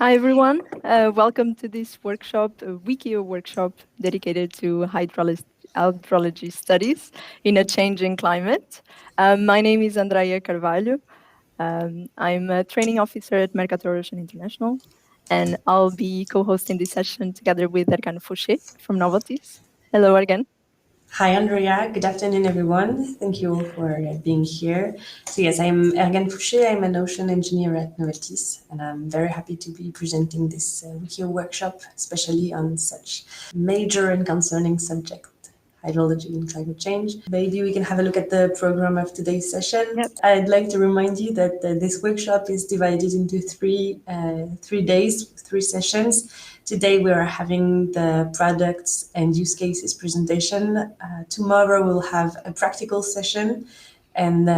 Hi everyone, welcome to this workshop, a WEkEO workshop dedicated to hydrology studies in a changing climate. My name is Andreia Carvalho. I'm a training officer at Mercator International, and I'll be co-hosting this session together with Ergane Fouchet from Noveltis. Hello, Ergane. Hi, Andrea. Good afternoon, everyone. Thank you all for being here. So yes, I'm Ergane Fouchet. I'm an ocean engineer at Noveltis, and I'm very happy to be presenting this WEkEO workshop, especially on such major and concerning subject, hydrology and climate change. Maybe we can have a look at the program of today's session. Yep. I'd like to remind you that this workshop is divided into three days, three sessions. Today we are having the products and use cases presentation. Tomorrow we'll have a practical session, and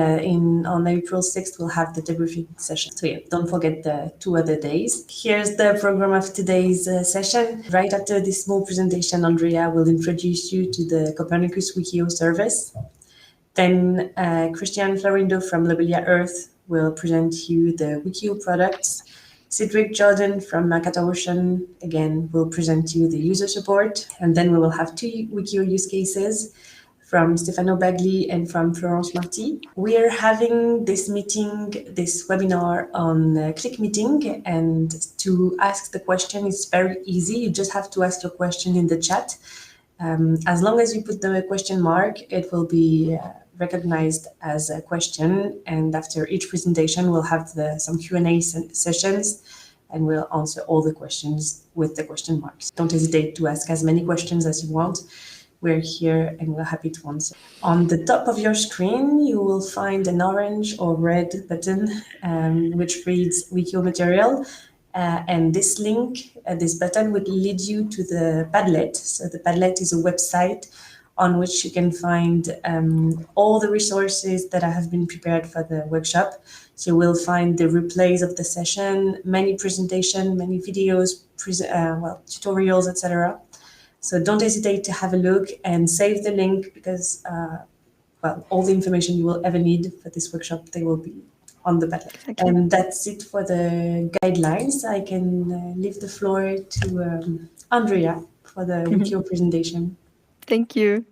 on April 6th we'll have the debriefing session. So yeah, don't forget the 2 other days. Here's the program of today's session. Right after this small presentation, Andrea will introduce you to the Copernicus WEkEO service. Then Cristian Florino from Lobelia Hearth will present you the WEkEO products. Cédric Giodan from Mercator again will present you the user support, and then we will have 2 WEkEO use cases from Stefano Bagli and from Florence Marti. We are having this webinar on Click Meeting, and to ask the question is very easy. You just have to ask your question in the chat. As long as you put the question mark, it will be recognized as a question, and after each presentation we'll have some Q&A sessions, and we'll answer all the questions with the question marks. Don't hesitate to ask as many questions as you want. We're here and we're happy to answer. On the top of your screen you will find an orange or red button which reads WEkEO material. And this link, this button would lead you to the Padlet. So the Padlet is a website on which you can find all the resources that have been prepared for the workshop. So you will find the replays of the session, many presentations, many videos, tutorials, etc. So don't hesitate to have a look and save the link, because all the information you will ever need for this workshop, they will be on the Padlet. Exactly. And that's it for the guidelines. I can leave the floor to Andrea for the WEkEO presentation. Thank you.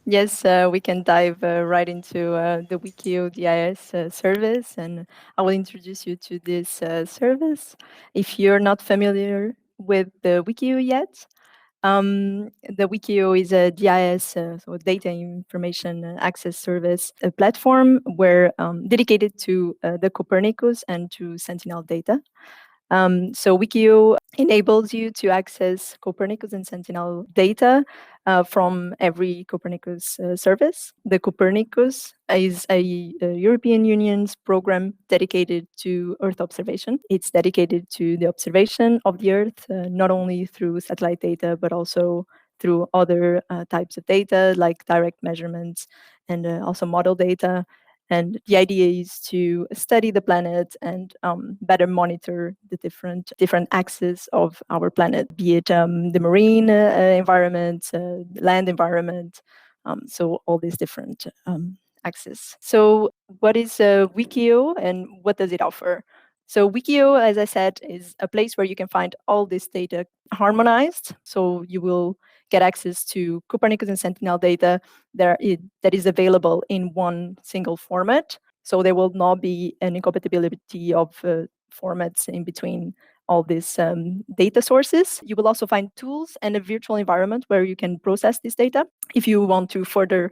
Yes, we can dive right into the WEkEO DIS service, and I will introduce you to this service. If you're not familiar with the WEkEO yet, the WEkEO is a DIS, so Data Information Access Service, a platform where dedicated to the Copernicus and to Sentinel data. So WEkEO enables you to access Copernicus and Sentinel data from every Copernicus service. The Copernicus is a European Union's program dedicated to Earth observation. It's dedicated to the observation of the Earth, not only through satellite data, but also through other types of data like direct measurements and also model data. And the idea is to study the planet and better monitor the different axes of our planet, be it the marine environment, land environment, so all these different axes. So what is WEkEO and what does it offer? So WEkEO, as I said, is a place where you can find all this data harmonized. So you will get access to Copernicus and Sentinel data that is available in one single format. So there will not be an incompatibility of formats in between all these data sources. You will also find tools and a virtual environment where you can process this data if you want to further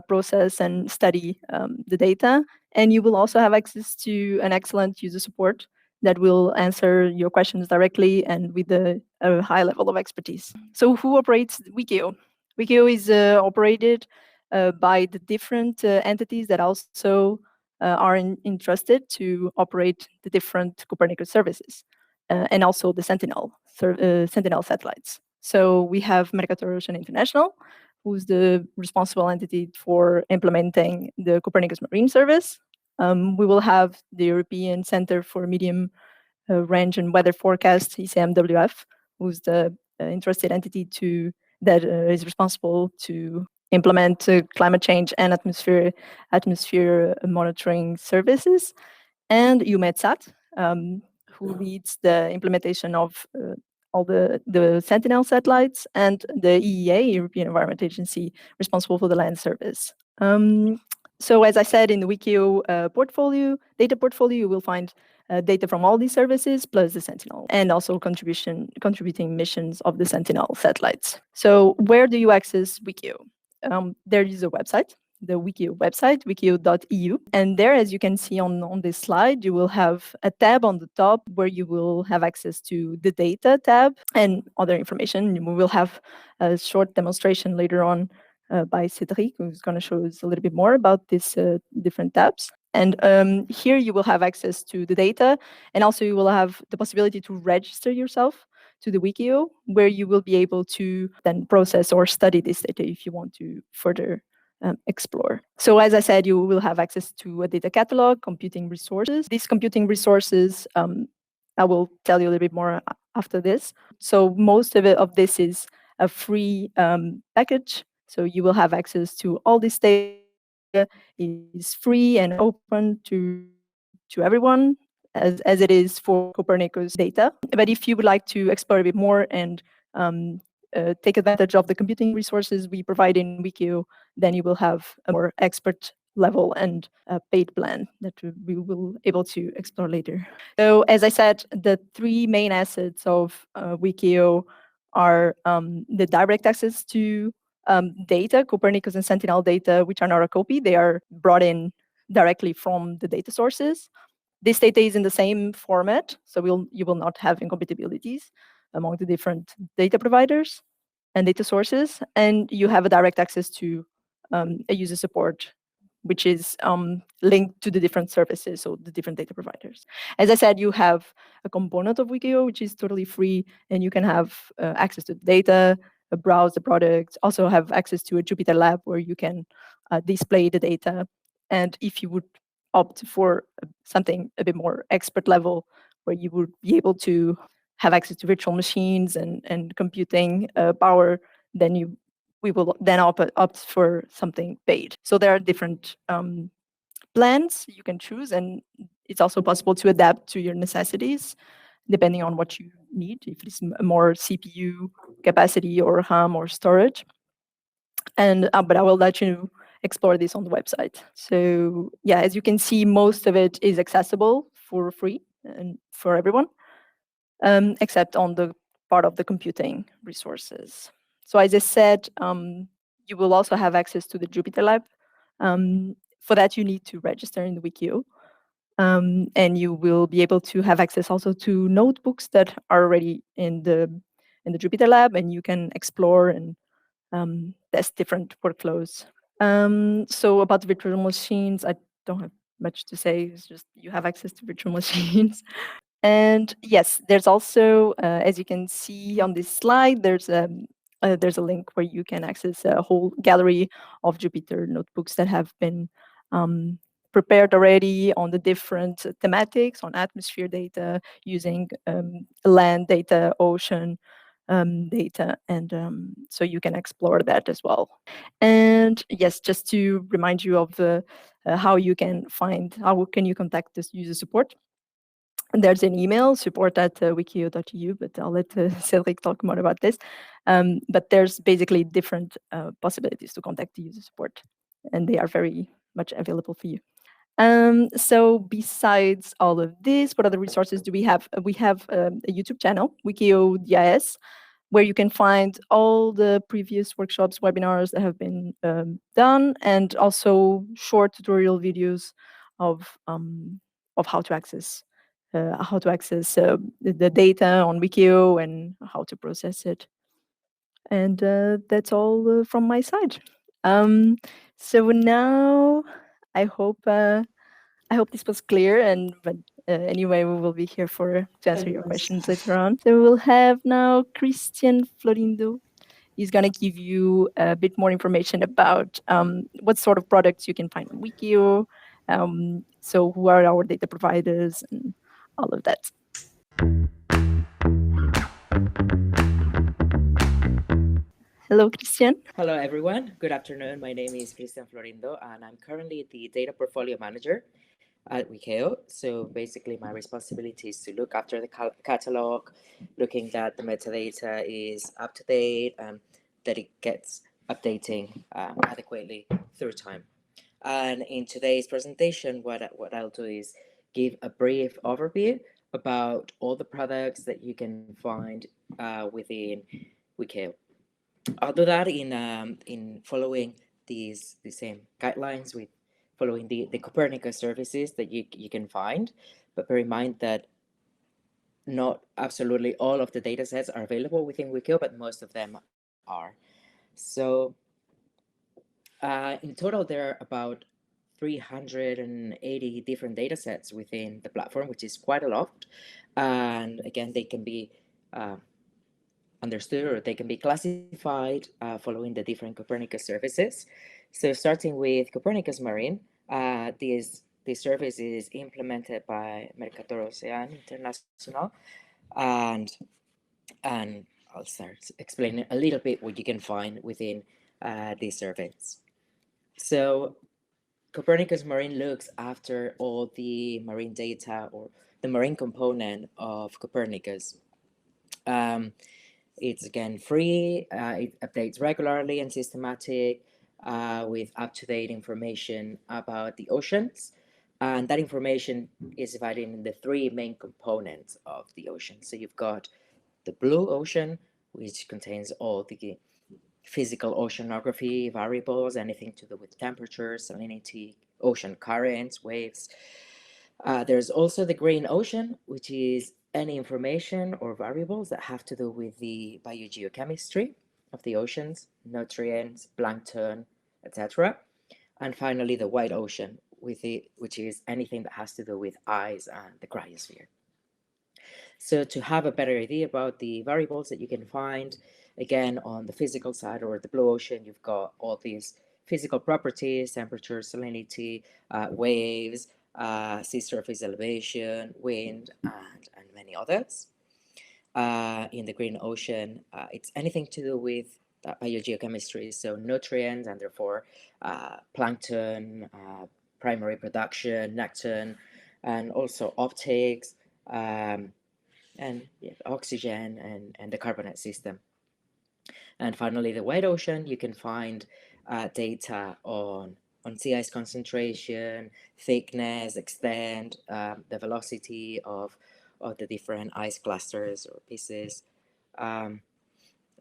process and study the data. And you will also have access to an excellent user support that will answer your questions directly and with a high level of expertise. So who operates WEkEO? WEkEO is operated by the different entities that also are entrusted to operate the different Copernicus services and also the Sentinel satellites. So we have Mercator International, who's the responsible entity for implementing the Copernicus Marine Service. We will have the European Center for Medium Range and Weather Forecast, ECMWF, who's the interested entity that is responsible to implement climate change and atmosphere monitoring services, and EUMETSAT, who leads the implementation of all the Sentinel satellites, and the EEA, European Environment Agency, responsible for the land service. So as I said, in the WEkEO data portfolio, you will find data from all these services plus the Sentinel, and also contributing missions of the Sentinel satellites. So where do you access WEkEO? There is a website, the WEkEO website, wekeo.eu. And there, as you can see on this slide, you will have a tab on the top where you will have access to the data tab and other information. We will have a short demonstration later on by Cédric, who's going to show us a little bit more about these different tabs. And here you will have access to the data, and also you will have the possibility to register yourself to the WEkEO, where you will be able to then process or study this data if you want to further explore. So as I said, you will have access to a data catalog, computing resources. These computing resources, I will tell you a little bit more after this. So most of this is a free package. So you will have access to all this data. It is free and open to everyone, as it is for Copernicus data. But if you would like to explore a bit more and take advantage of the computing resources we provide in WEkEO, then you will have a more expert level and paid plan that we will able to explore later. So as I said, the three main assets of WEkEO are the direct access to data, Copernicus and Sentinel data, which are not a copy. They are brought in directly from the data sources. This data is in the same format, so you will not have incompatibilities among the different data providers and data sources, and you have a direct access to a user support, which is linked to the different services, so the different data providers. As I said, you have a component of WEkEO, which is totally free, and you can have access to the data, browse the products, also have access to a Jupyter Lab where you can display the data. And if you would opt for something a bit more expert level, where you would be able to have access to virtual machines and computing power, then we will then opt for something paid. So there are different plans you can choose, and it's also possible to adapt to your necessities depending on what you need, if it's more CPU capacity or RAM or storage. And but I will let you explore this on the website. So yeah, as you can see, most of it is accessible for free and for everyone, except on the part of the computing resources. So as I said, you will also have access to the Jupyter Lab. For that, you need to register in the WEkEO. And you will be able to have access also to notebooks that are already in the Jupyter Lab, and you can explore and test different workflows. So about the virtual machines, I don't have much to say. It's just you have access to virtual machines. And yes, there's also, as you can see on this slide, there's a link where you can access a whole gallery of Jupyter notebooks that have been prepared already on the different thematics, on atmosphere data, using land data, ocean data, and so you can explore that as well. And yes, just to remind you of how you can contact this user support. There's an email, support@wekeo.eu, but I'll let Cédric talk more about this. But there's basically different possibilities to contact the user support, and they are very much available for you. So besides all of this, what other resources do we have? We have a YouTube channel, WEkEO DIS, where you can find all the previous workshops, webinars that have been done, and also short tutorial videos of how to access the data on WEkEO and how to process it. And that's all from my side. So now I hope this was clear, but anyway, we will be here to answer your questions later on. So we'll have now Cristian Florino. He's going to give you a bit more information about what sort of products you can find on WEkEO, so who are our data providers and all of that. Hello, Cristian. Hello, everyone. Good afternoon. My name is Cristian Florino, and I'm currently the data portfolio manager at WEkEO. So basically, my responsibility is to look after the catalog, looking that the metadata is up to date and that it gets updating adequately through time. And in today's presentation, what I'll do is give a brief overview about all the products that you can find within WEkEO. I'll do that in following the same guidelines with following the Copernicus services that you can find, but bear in mind that not absolutely all of the data sets are available within WEkEO, but most of them are. So in total, there are about 380 different data sets within the platform, which is quite a lot. And again, they can be understood or they can be classified following the different Copernicus services. So starting with Copernicus Marine, this service is implemented by Mercator International, and and I'll start explaining a little bit what you can find within this service. So Copernicus Marine looks after all the marine data or the marine component of Copernicus. It's again free, it updates regularly and systematic with up-to-date information about the oceans. And that information is divided into three main components of the ocean. So you've got the blue ocean, which contains all the physical oceanography variables, anything to do with temperature, salinity, ocean currents, waves. There's also the green ocean, which is any information or variables that have to do with the biogeochemistry of the oceans, nutrients, plankton, etc. And finally, the white ocean, which is anything that has to do with ice and the cryosphere. So to have a better idea about the variables that you can find, again, on the physical side or the blue ocean, you've got all these physical properties, temperature, salinity, waves, sea surface elevation, wind, and many others. In the green ocean, it's anything to do with biogeochemistry, so nutrients and therefore plankton, primary production, nectar, and also optics, and oxygen and the carbonate system. And finally, the white ocean, you can find data on sea ice concentration, thickness, extent, the velocity of the different ice clusters or pieces.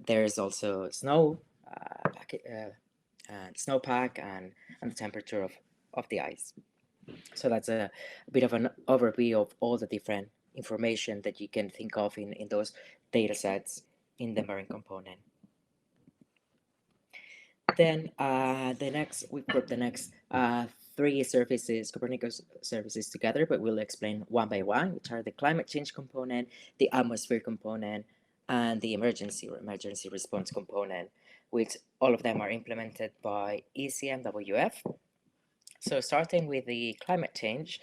There's also snowpack and the temperature of the ice. So that's a bit of an overview of all the different information that you can think of in those data sets in the marine component. Then we group the next three services, Copernicus services together, but we'll explain one by one, which are the climate change component, the atmosphere component, and the emergency response component, which all of them are implemented by ECMWF. So starting with the climate change,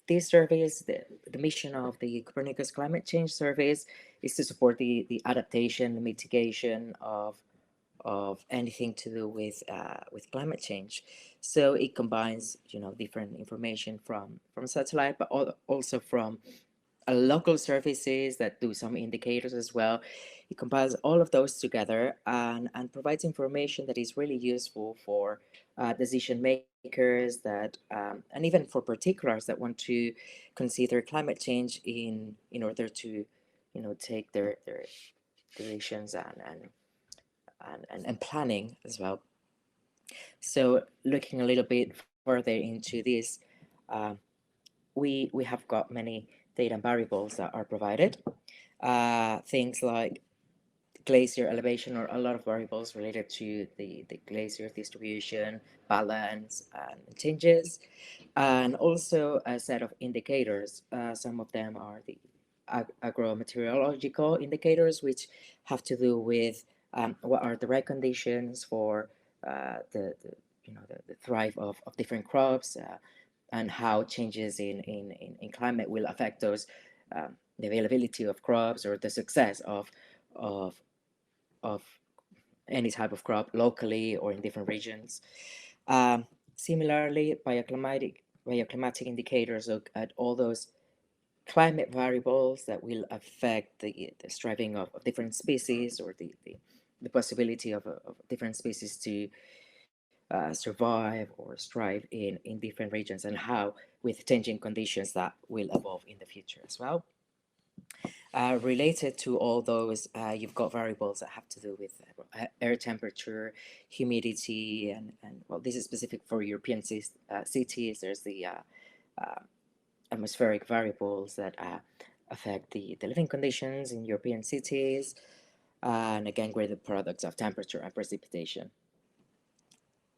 this service, the mission of the Copernicus Climate Change Service is to support the adaptation, the mitigation of anything to do with climate change. So it combines, different information from satellite, but also from local services that do some indicators as well. It compiles all of those together and provides information that is really useful for decision makers that and even for particulars that want to consider climate change in order to take their decisions and planning as well. So looking a little bit further into this, we have got many data and variables that are provided. Things like glacier elevation or a lot of variables related to the glacier distribution, balance, and changes. And also a set of indicators. Some of them are the agrometeorological indicators, which have to do with what are the right conditions for the thrive of different crops and how changes in climate will affect those the availability of crops or the success of any type of crop locally or in different regions. Similarly, bioclimatic indicators look at all those climate variables that will affect the striving of different species, or the possibility of different species to survive or strive in different regions, and how with changing conditions that will evolve in the future as well. Related to all those, you've got variables that have to do with air temperature, humidity, and well, this is specific for European cities. There's the atmospheric variables that affect the living conditions in European cities, and again, graded products of temperature and precipitation.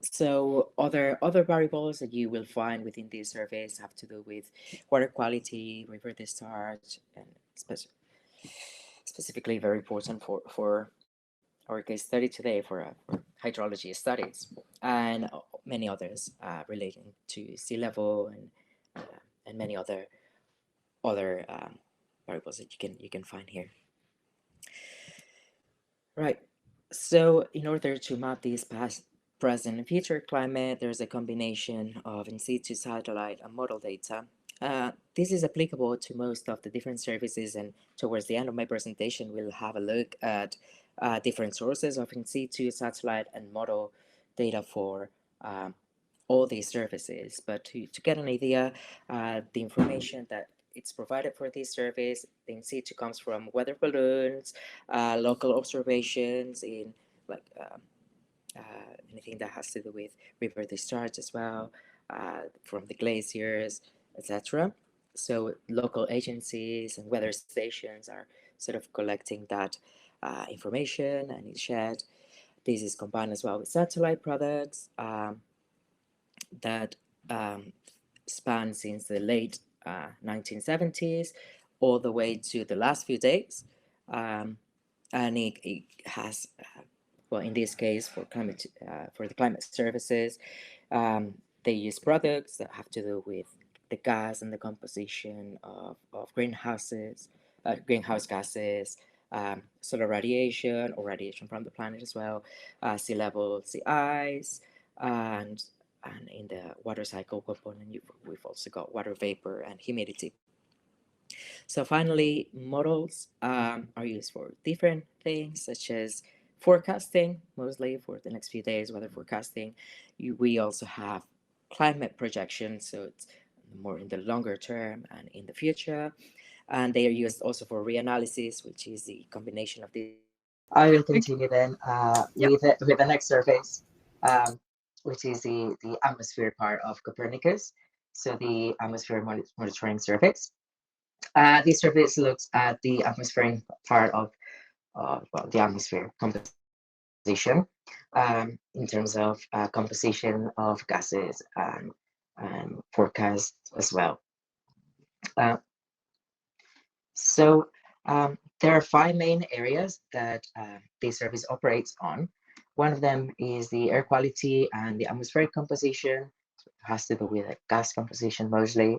So other variables that you will find within these surveys have to do with water quality, river discharge, and specifically very important for our case study today for hydrology studies, and many others relating to sea level, and many other variables that you can find here. Right. So in order to map these past, present, and future climate, there's a combination of in situ satellite and model data. This is applicable to most of the different services, and towards the end of my presentation, we'll have a look at different sources of in situ satellite and model data for all these services. But to get an idea, the information that it's provided for this service, the in situ comes from weather balloons, local observations in like anything that has to do with river discharge as well, from the glaciers, etc. So local agencies and weather stations are sort of collecting that information, and it's shared. This is combined as well with satellite products that span since the late 1970s all the way to the last few days. And it has, well, in this case, for the climate services, they use products that have to do with the gas and the composition of greenhouse gases, solar radiation or radiation from the planet as well, sea level, sea ice, and in the water cycle component, we've also got water vapor and humidity. So finally, models are used for different things, such as forecasting, mostly for the next few days, weather forecasting. We also have climate projections, so it's more in the longer term and in the future. And they are used also for reanalysis, which is the combination of these. I will continue then with the next surveys, which is the atmosphere part of Copernicus. So the atmosphere monitoring surveys. This survey looks at the atmospheric part of well, the atmosphere composition, in terms of composition of gases and forecast as well. So there are 5 main areas that this service operates on. One of them is the air quality and the atmospheric composition. So it has to do with gas composition mostly.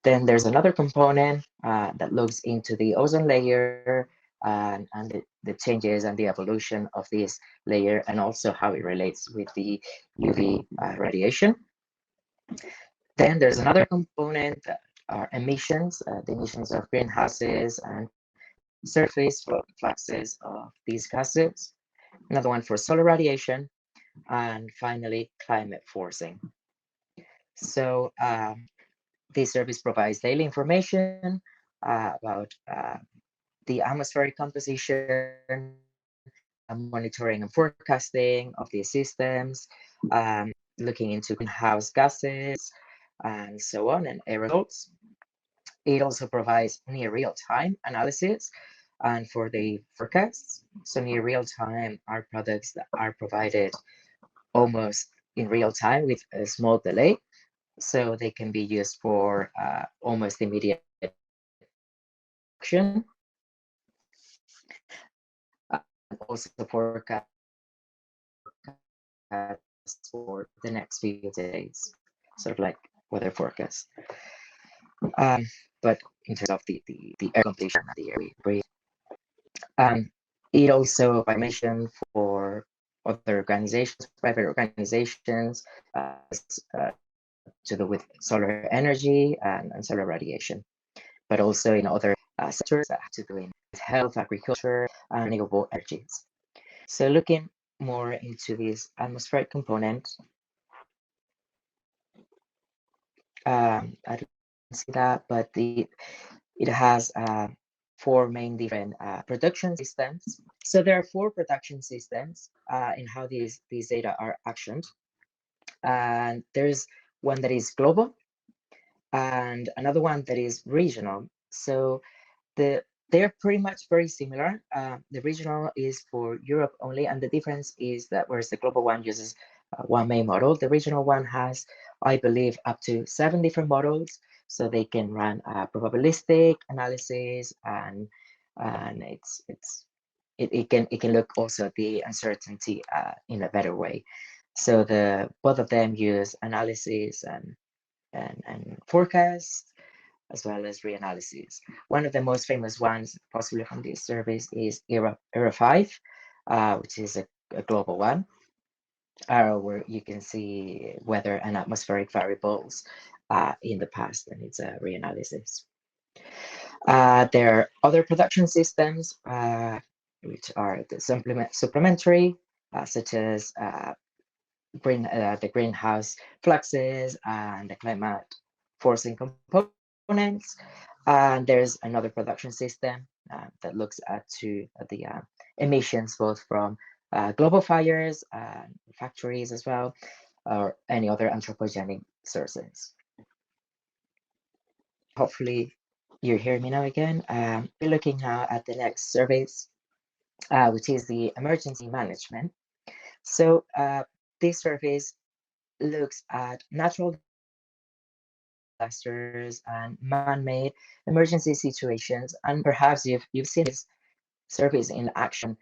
Then there's another component that looks into the ozone layer and the changes and the evolution of this layer, and also how it relates with the UV radiation. Then there's another component that are emissions, the emissions of greenhouses and surface fluxes of these gases. Another one for solar radiation, and finally climate forcing. So this service provides daily information about the atmospheric composition, monitoring and forecasting of these systems, looking into greenhouse gases, and so on, and air results. It also provides near real-time analysis and for the forecasts. So near real-time are products that are provided almost in real time with a small delay. So they can be used for almost immediate action. And also forecast for the next few days, sort of like weather forecast. But in terms of the air completion and the air we breathe. It also, I mentioned, for other organizations, private organizations, to do with solar energy and solar radiation, but also in other sectors that have to do with health, agriculture, and renewable energies. So looking more into this atmospheric component, I don't see that, but it has four main different production systems. So there are four production systems in how these data are actioned. And there's one that is global and another one that is regional. So they're pretty much very similar. The regional is for Europe only, and the difference is that whereas the global one uses one main model, the regional one has, I believe, up to 7 different models, so they can run probabilistic analysis, and it can look also at the uncertainty in a better way. So both of them use analysis and forecast, as well as reanalysis. One of the most famous ones, possibly from this service, is ERA 5, which is a global one, where you can see weather and atmospheric variables in the past, and it's a reanalysis. There are other production systems, which are the supplementary, such as the greenhouse fluxes and the climate forcing components. And there's another production system that looks at the emissions, both from global fires, factories as well, or any other anthropogenic sources. Hopefully you hear me now again. We're looking now at the next surveys, which is the emergency management. So this surveys looks at natural disasters and man-made emergency situations, and perhaps you've seen this service in action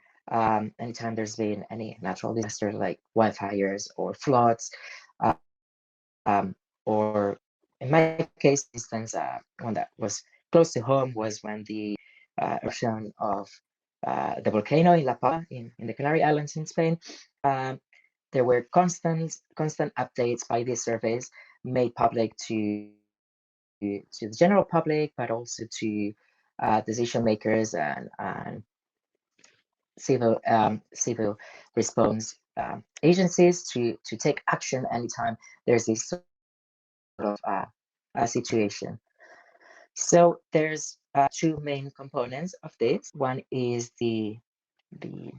anytime there's been any natural disaster like wildfires or floods, or in my case, for instance, one that was close to home was when the eruption of the volcano in La Palma in the Canary Islands in Spain. There were constant updates by these surveys made public to the general public, but also to decision makers and civil response agencies to take action anytime there's this sort of situation. So there's two main components of this. One is the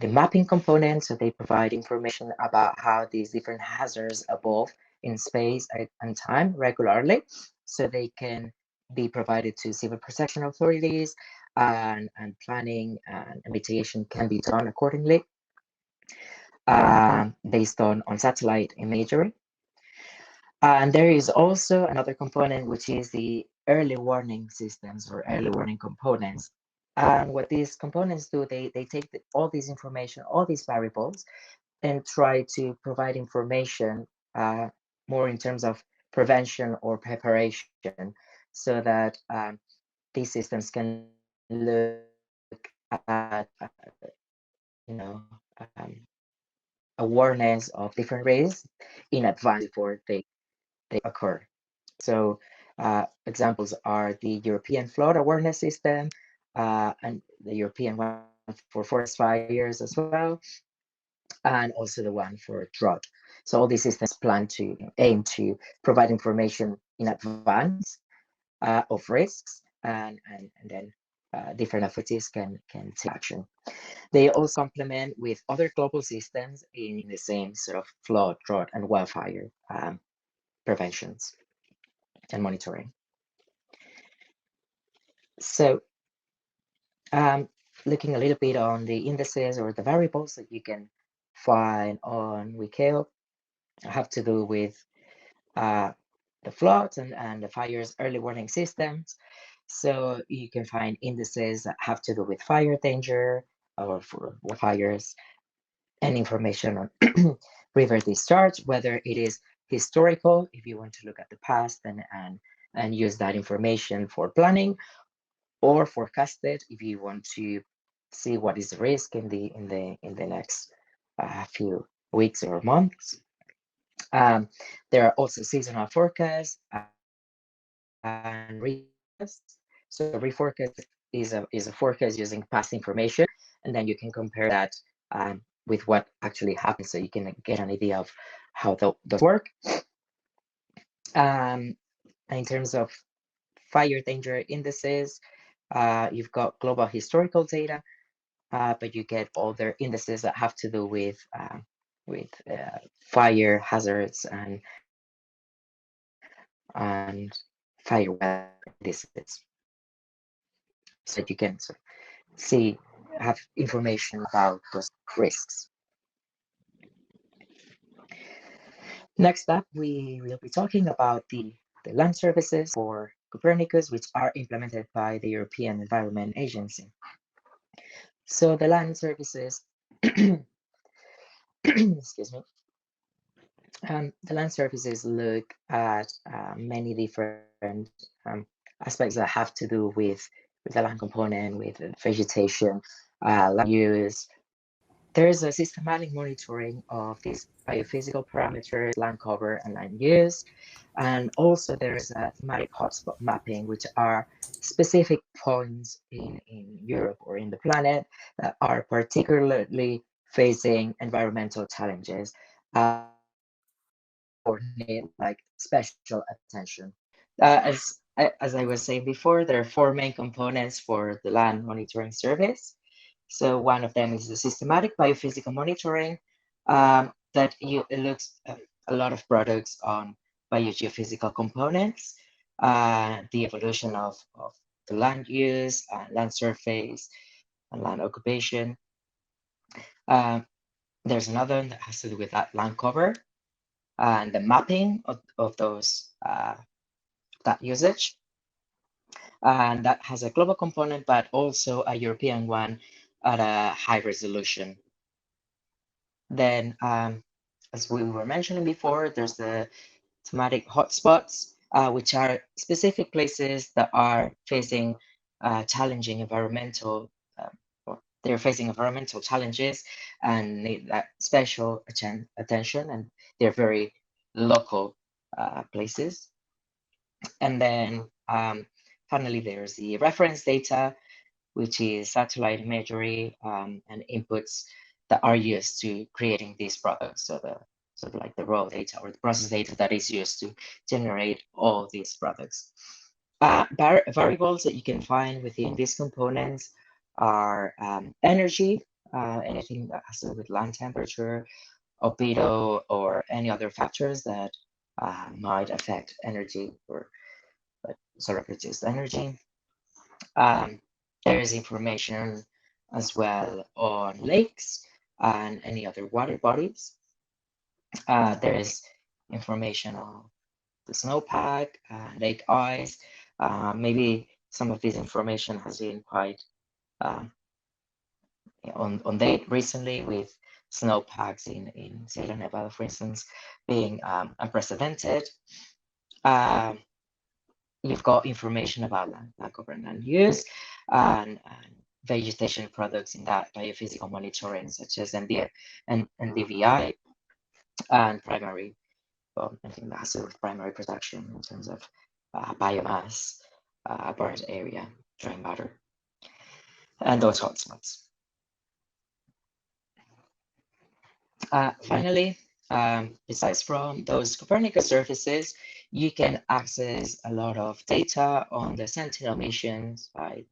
mapping component, so they provide information about how these different hazards evolve in space and time regularly, so they can be provided to civil protection authorities, and planning and mitigation can be done accordingly based on satellite imagery. And there is also another component, which is the early warning systems or early warning components. And what these components do, they take all this information, all these variables, and try to provide information more in terms of prevention or preparation, so that these systems can look at awareness of different risks in advance before they occur. So examples are the European flood awareness system and the European one for forest fires as well, and also the one for drought. So all these systems plan to aim to provide information in advance of risks, and then different authorities can take action. They also complement with other global systems in the same sort of flood, drought, and wildfire preventions and monitoring. So looking a little bit on the indices or the variables that you can find on WEkEO have to do with the floods and the fires early warning systems. So you can find indices that have to do with fire danger or for fires, and information on river discharge, whether it is historical, if you want to look at the past and use that information for planning, or forecasted, if you want to see what is the risk in the next few weeks or months. There are also seasonal forecasts and reforecasts. So reforecast is a forecast using past information, and then you can compare that with what actually happened, so you can get an idea of how those work. In terms of fire danger indices, you've got global historical data, but you get other indices that have to do with fire hazards and fire weather indices. So that you can sort of have information about those risks. Next up, we will be talking about the land services for Copernicus, which are implemented by the European Environment Agency. So the land services, excuse me, the land services look at many different aspects that have to do with the land component, with vegetation, land use. There is a systematic monitoring of these biophysical parameters, land cover, and land use. And also there is a thematic hotspot mapping, which are specific points in Europe or in the planet that are particularly facing environmental challenges or need like special attention. As I was saying before, there are four main components for the land monitoring service. So one of them is the systematic biophysical monitoring that it looks at a lot of products on biogeophysical components, the evolution of the land use, land surface, and land occupation. There's another one that has to do with that land cover and the mapping of those that usage. And that has a global component, but also a European one at a high resolution. Then, as we were mentioning before, there's the thematic hotspots, which are specific places that are facing challenging environmental, or they're facing environmental challenges and need that special attention, and they're very local places. And then finally, there's the reference data, which is satellite imagery and inputs that are used to creating these products. So the sort of like the raw data or the process data that is used to generate all these products. Variables that you can find within these components are energy, anything that has to do with land temperature, albedo, or any other factors that might affect energy or sort of reduced energy. There is information as well on lakes and any other water bodies. There is information on the snowpack, lake ice. Maybe some of this information has been quite on date recently, with snowpacks in Sierra Nevada, for instance, being unprecedented. You've got information about land cover and land use and vegetation products in that biophysical monitoring, such as NDVI and primary, well, anything that has to do with primary production in terms of biomass, bird area, dry matter, and those hotspots. Finally, besides from those Copernicus surfaces, you can access a lot of data on the Sentinel missions by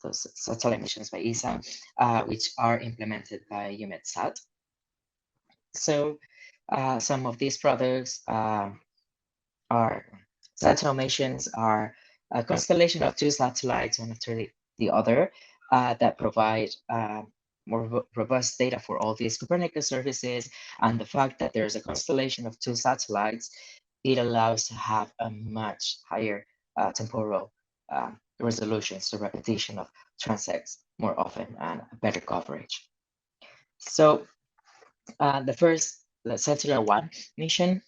those satellite missions by ESA, which are implemented by EUMETSAT. So some of these products are Sentinel missions are a constellation of two satellites, one after the other, that provide more robust data for all these Copernicus services. And the fact that there's a constellation of two satellites, it allows to have a much higher temporal resolution, so repetition of transects more often and better coverage. So the Sentinel-1 mission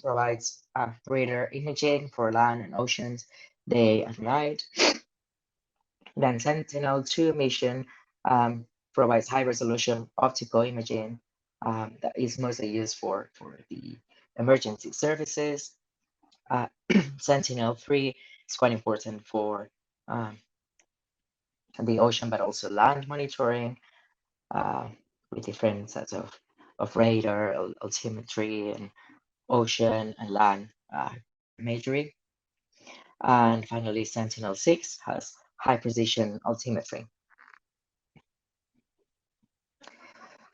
provides radar imaging for land and oceans day and night. Then Sentinel-2 mission provides high resolution optical imaging that is mostly used for the emergency services. Sentinel-3 is quite important for the ocean, but also land monitoring with different sets of radar, altimetry, and ocean and land imagery. And finally, Sentinel-6 has high precision altimetry.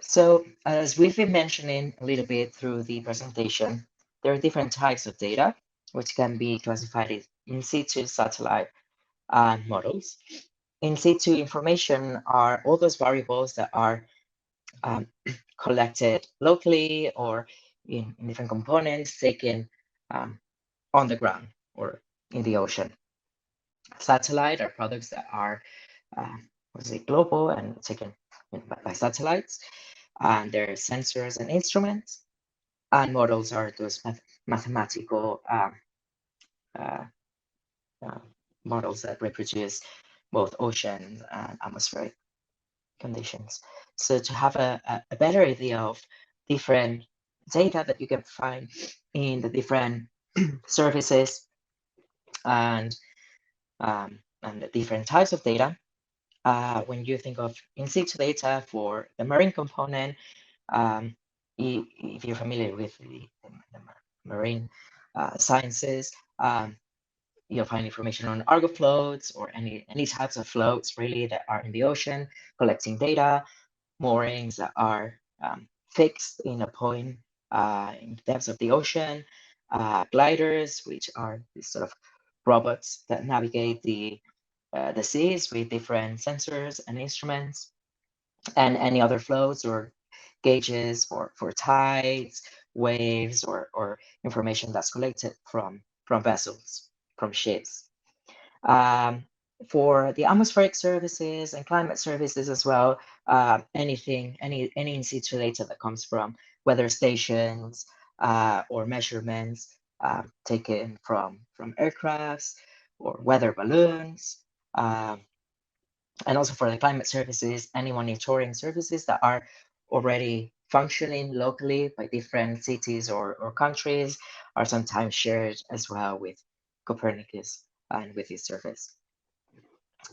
So as we've been mentioning a little bit through the presentation, there are different types of data, which can be classified as in situ, satellite, and models. In situ information are all those variables that are collected locally or in different components taken on the ground or in the ocean. Satellite are products that are global and taken by satellites, and they're sensors and instruments. And models are those mathematical models that reproduce both ocean and atmospheric conditions. So to have a better idea of different data that you can find in the different services and the different types of data, when you think of in situ data for the marine component, if you're familiar with the marine sciences, you'll find information on Argo floats or any types of floats really that are in the ocean collecting data, moorings that are fixed in a point in the depths of the ocean, gliders, which are these sort of robots that navigate the seas with different sensors and instruments, and any other floats or gauges for tides, waves, or information that's collected from vessels, from ships. For the atmospheric services and climate services as well, any in situ data that comes from weather stations or measurements taken from aircrafts or weather balloons. And also for the climate services, any monitoring services that are already functioning locally by different cities or countries are sometimes shared as well with Copernicus and with this service.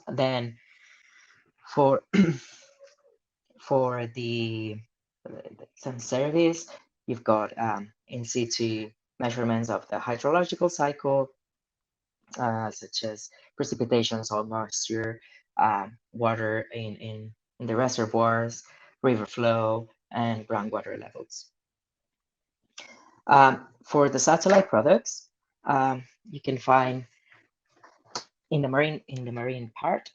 Then for the some service, you've got in situ measurements of the hydrological cycle, such as precipitation, salt moisture, water in the reservoirs, river flow, and groundwater levels. For the satellite products, you can find in the marine part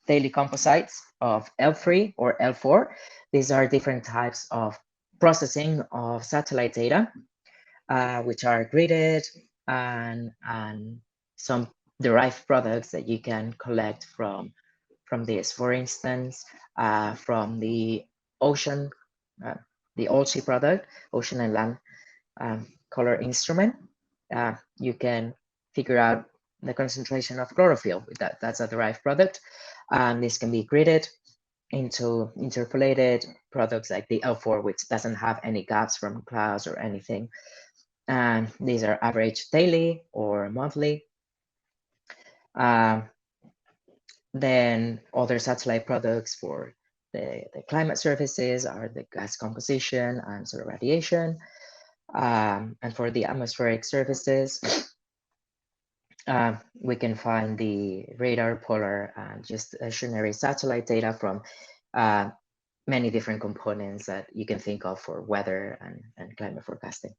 daily composites of L3 or L4. These are different types of processing of satellite data, which are gridded and some derived products that you can collect from this. For instance, from the ocean, the OCI product, ocean and land color instrument, you can figure out the concentration of chlorophyll. That's a derived product, and this can be gridded into interpolated products like the L4, which doesn't have any gaps from clouds or anything. And these are averaged daily or monthly. Then other satellite products for the climate services are the gas composition and solar radiation. And for the atmospheric services, we can find the radar, polar, and just stationary satellite data from many different components that you can think of for weather and climate forecasting.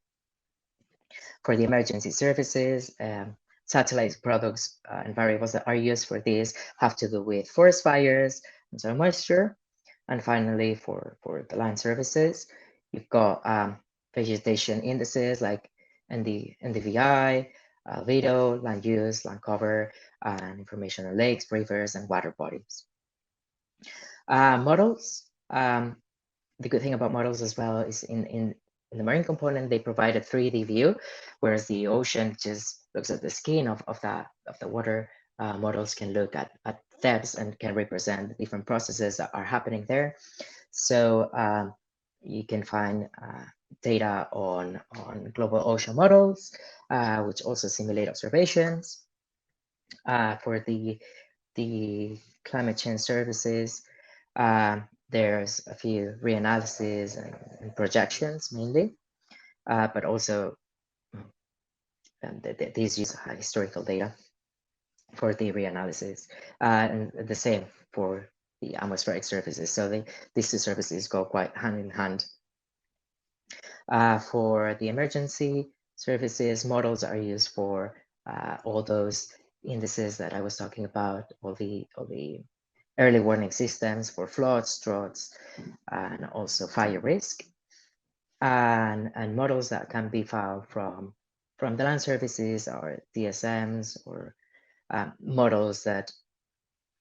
For the emergency services, satellite products and variables that are used for this have to do with forest fires and soil moisture. And finally, for the land services, you've got vegetation indices like NDVI, LIDO, land use, land cover, and information on lakes, rivers, and water bodies. Models. The good thing about models as well is in the marine component, they provide a 3D view, whereas the ocean just looks at the skin of the water. Models can look at depths and can represent different processes that are happening there. So you can find data on global ocean models, which also simulate observations. For the climate change services, there's a few reanalysis and projections mainly, but also these use historical data for the reanalysis, and the same for the atmospheric services. So these two services go quite hand in hand. For the emergency services, models are used for all those indices that I was talking about, all the early warning systems for floods, droughts, and also fire risk, and models that can be found from the land services or DSMs, or models that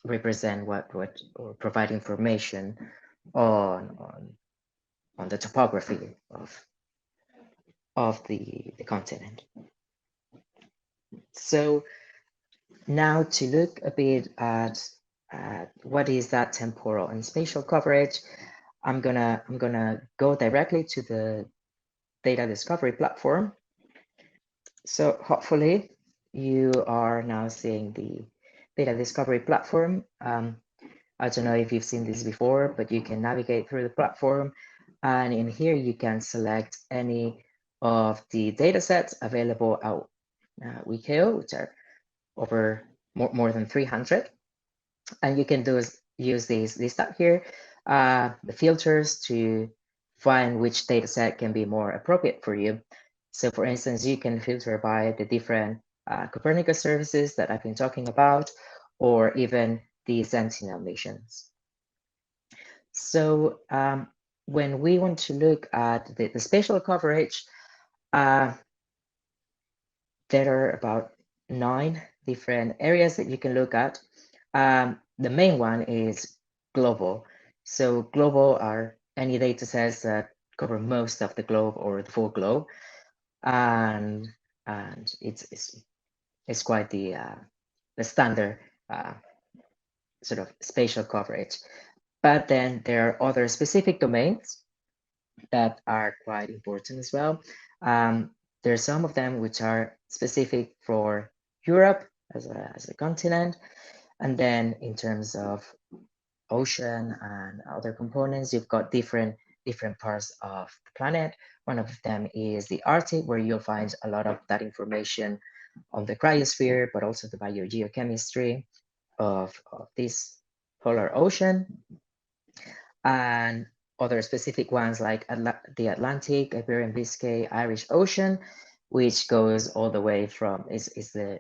represent or provide information on the topography of the continent. So now to look a bit at what is that temporal and spatial coverage, I'm gonna go directly to the data discovery platform. So hopefully you are now seeing the data discovery platform. I don't know if you've seen this before, but you can navigate through the platform, and in here you can select any of the data sets available at WEkEO, which are over more than 300. And you can use this tab here, the filters, to find which data set can be more appropriate for you. So for instance, you can filter by the different Copernicus services that I've been talking about, or even the Sentinel missions. So when we want to look at the spatial coverage, there are about 9 different areas that you can look at. The main one is global. So global are any data sets that cover most of the globe or the full globe, and it's quite the standard sort of spatial coverage. But then there are other specific domains that are quite important as well. There are some of them which are specific for Europe as a continent, and then in terms of ocean and other components, you've got different parts of the planet. One of them is the Arctic, where you'll find a lot of that information on the cryosphere, but also the biogeochemistry of this polar ocean, and other specific ones like the Atlantic, Iberian, Biscay, Irish Ocean, which goes all the way from is the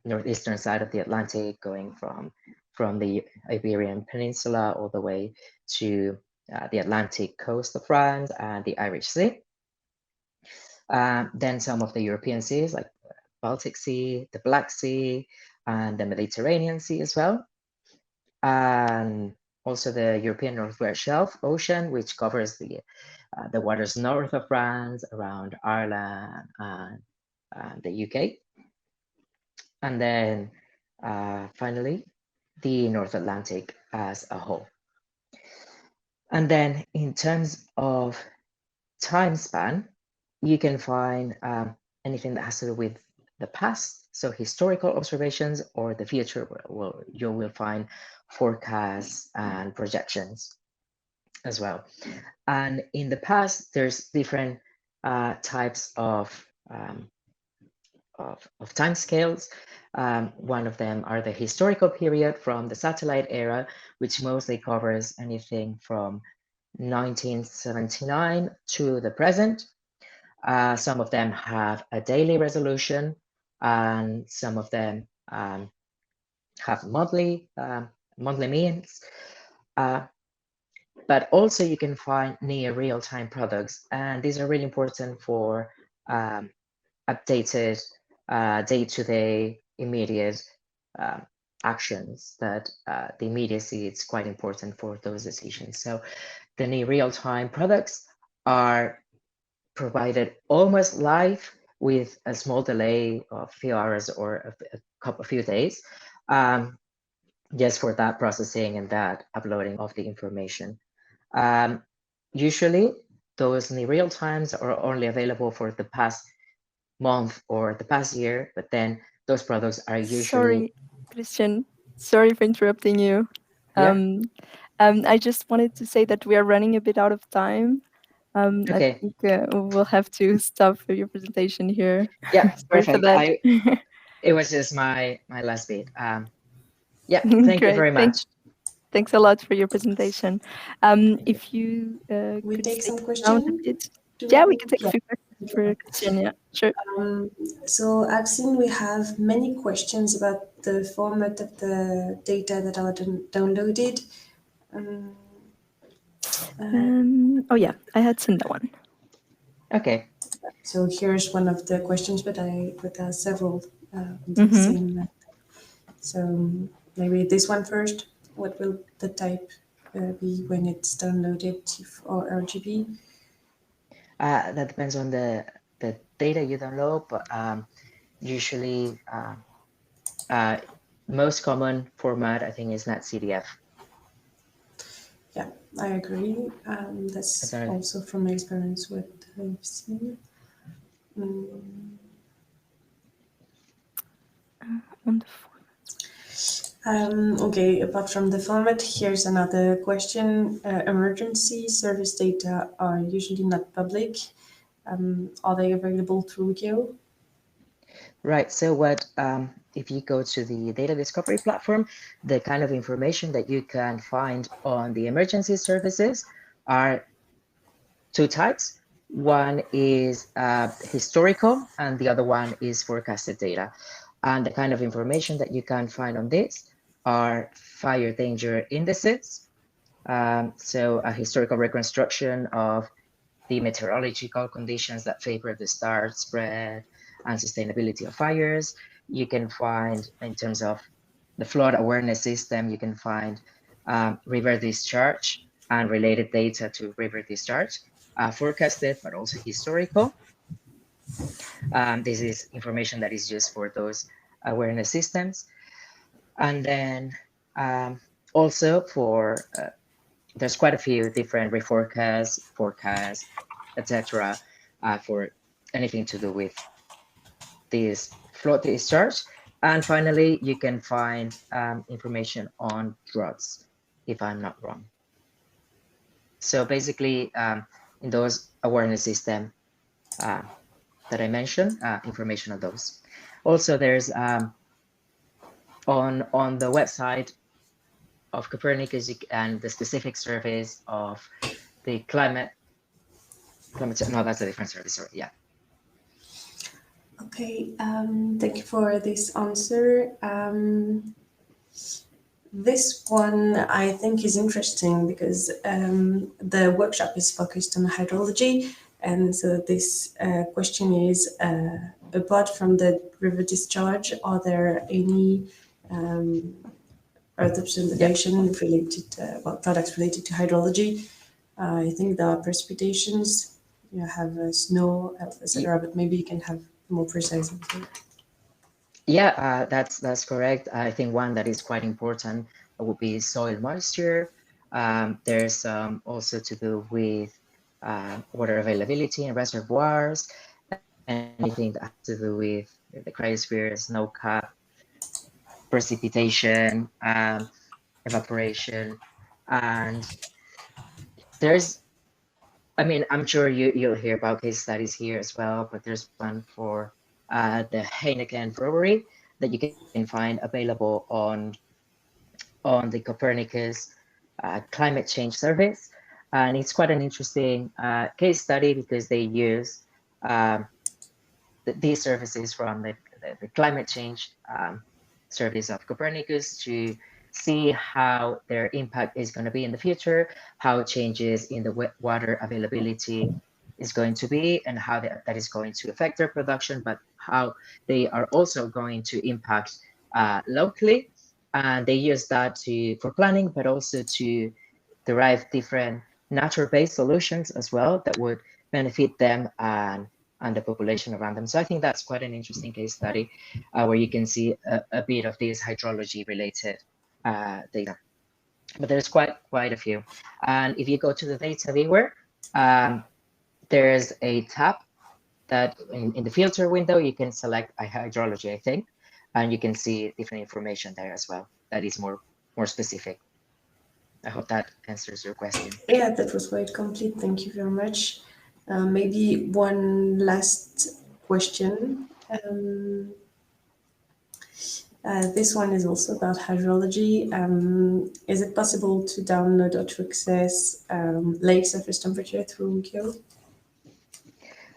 northeastern side of the Atlantic, going from the Iberian Peninsula all the way to the Atlantic coast of France and the Irish Sea. Then some of the European seas like Baltic Sea, the Black Sea, and the Mediterranean Sea as well. And also the European Northwest Shelf Ocean, which covers the waters north of France, around Ireland and the UK. And then finally, the North Atlantic as a whole. And then in terms of time span, you can find anything that has to do with the past, so historical observations, or the future, where you will find forecasts and projections as well. And in the past, there's different types of timescales. One of them are the historical period from the satellite era, which mostly covers anything from 1979 to the present. Some of them have a daily resolution, and some of them have monthly means. But also you can find near real-time products, and these are really important for updated day-to-day immediate actions that the immediacy is quite important for those decisions. So the near real-time products are provided almost live with a small delay of a few hours or a few days, just for that processing and that uploading of the information. Usually those in the real times are only available for the past month or the past year, but then those products are usually... Sorry, Cristian. Sorry for interrupting you. Yeah. I just wanted to say that we are running a bit out of time. Okay. I think we'll have to stop your presentation here. Yeah, Sorry for perfect. that. It was just my last bit. Yeah, thank you very much. Thanks a lot for your presentation. If you We could take stay some around a questions. bit. Yeah, we can take a few questions for Cristian. Yeah, sure. So I've seen we have many questions about the format of the data that are downloaded. Oh yeah, I had seen that one. Okay. So here's one of the questions, but there are several the same. So maybe this one first. What will the type be when it's downloaded or RGB? That depends on the data you download, but usually most common format I think is .cdf. Yeah, I agree. That's also from my experience what I've seen. On the format. Okay, apart from the format, here's another question. Emergency service data are usually not public. Are they available through WEkEO? Right. So what if you go to the data discovery platform, the kind of information that you can find on the emergency services are two types. One is historical and the other one is forecasted data. And the kind of information that you can find on this are fire danger indices. So a historical reconstruction of the meteorological conditions that favor the start, spread, and sustainability of fires. You can find, in terms of the flood awareness system, you can find river discharge and related data to river discharge, forecasted, but also historical. This is information that is used for those awareness systems. And then also for, there's quite a few different reforecasts, forecasts, etc. For anything to do with this flood discharge. And finally, you can find information on droughts, if I'm not wrong. So basically, in those awareness system that I mentioned, information on those. Also, there's on the website of Copernicus and the specific service of the climate. No, that's a different service. Sorry, yeah. Okay, thank you for this answer. This one I think is interesting because the workshop is focused on hydrology, and so this question is, apart from the river discharge, are there any earth observation related to, products related to hydrology? I think there are precipitations, you have snow, etc., but maybe you can have more precise answer. Yeah, that's correct. I think one that is quite important would be soil moisture. There's also to do with water availability in reservoirs, and anything that has to do with the cryosphere, snow cap, precipitation, evaporation, and there's, I mean, I'm sure you'll hear about case studies here as well, but there's one for the Heineken brewery that you can find available on the Copernicus climate change service. And it's quite an interesting case study because they use these services from the climate change service of Copernicus to see how their impact is going to be in the future, how changes in the water availability is going to be, and how that is going to affect their production, but how they are also going to impact locally. And they use that for planning, but also to derive different nature-based solutions as well that would benefit them and the population around them. So I think that's quite an interesting case study where you can see a bit of this hydrology-related data. But there's quite a few. And if you go to the data viewer, there's a tab that in the filter window, you can select a hydrology, I think, and you can see different information there as well. That is more specific. I hope that answers your question. Yeah, that was quite complete. Thank you very much. Maybe one last question. This one is also about hydrology. Is it possible to download or to access lake surface temperature through WEkEO?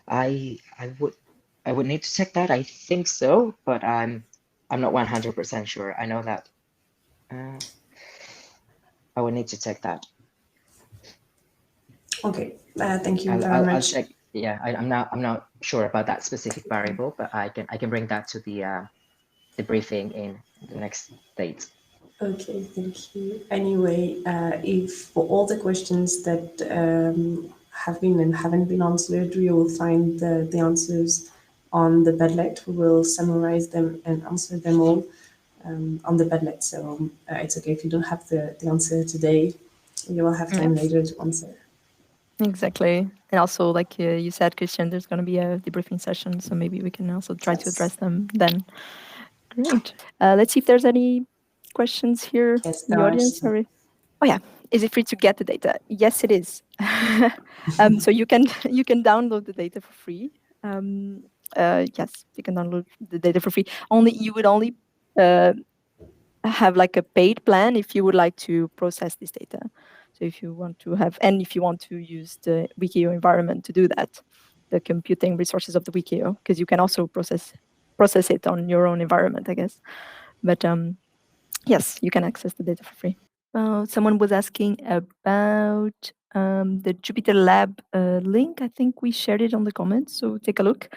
I would need to check that. I think so, but I'm not 100% sure. I know that I would need to check that. Okay, thank you very much. I'll check. Yeah, I'm not sure about that specific variable, but I can bring that to the briefing in the next date. Okay, thank you. Anyway, if for all the questions that have been and haven't been answered, we will find the answers on the Padlet. We will summarize them and answer them all on the Padlet. So it's okay if you don't have the answer today. You will have time later to answer. Exactly. And also, like you said, Cristian, there's going to be a debriefing session, so maybe we can also try to address them then. Great. Let's see if there's any questions here in the audience. Sorry. Oh yeah, is it free to get the data? Yes, it is. So you can download the data for free. Yes, you can download the data for free. You would only have like a paid plan if you would like to process this data. So if you want to have, and if you want to use the WEkEO environment to do that, the computing resources of the WEkEO, because you can also process it on your own environment, I guess. But yes, you can access the data for free. Someone was asking about the Jupyter Lab link. I think we shared it on the comments, so take a look.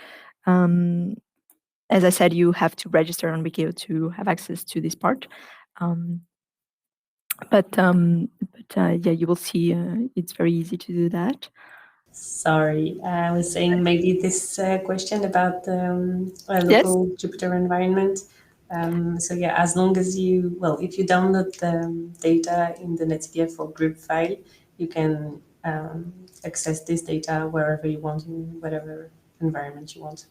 As I said, you have to register on WEkEO to have access to this part. But yeah, you will see it's very easy to do that. Sorry, I was saying maybe this question about the local Jupyter environment. So yeah, as long as if you download the data in the netpdf or group file, you can access this data wherever you want in whatever environment you want.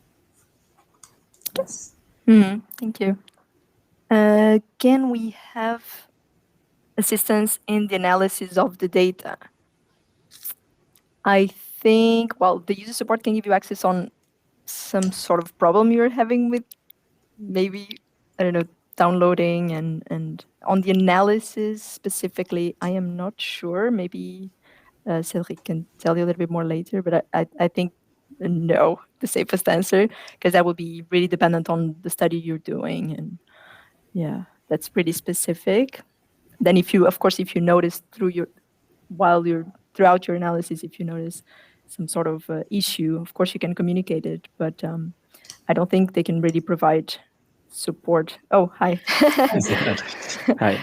Yes. Thank you. Can we have assistance in the analysis of the data? I think, well, the user support can give you access on some sort of problem you're having with maybe, I don't know, downloading and on the analysis specifically, I am not sure. Maybe Cédric can tell you a little bit more later, but I think no, the safest answer, because that will be really dependent on the study you're doing. And yeah, that's pretty specific. Then if you notice throughout your analysis, if you notice some sort of issue, of course you can communicate it, but I don't think they can really provide support. Oh, hi. Hi.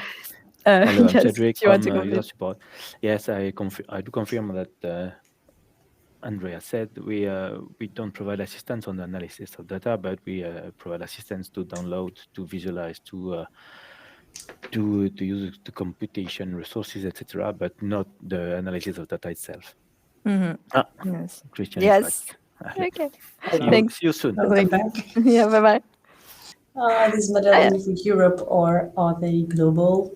Hello, I'm Cédric from user support. Yes, I do confirm that Andreia said we don't provide assistance on the analysis of data, but we provide assistance to download, to visualize, to use the computation resources, etc., but not the analysis of data itself. Yes. Cristian yes. is back. Okay. Thanks. See you soon. Welcome back. Yeah, bye-bye. Are these models for Europe or are they global?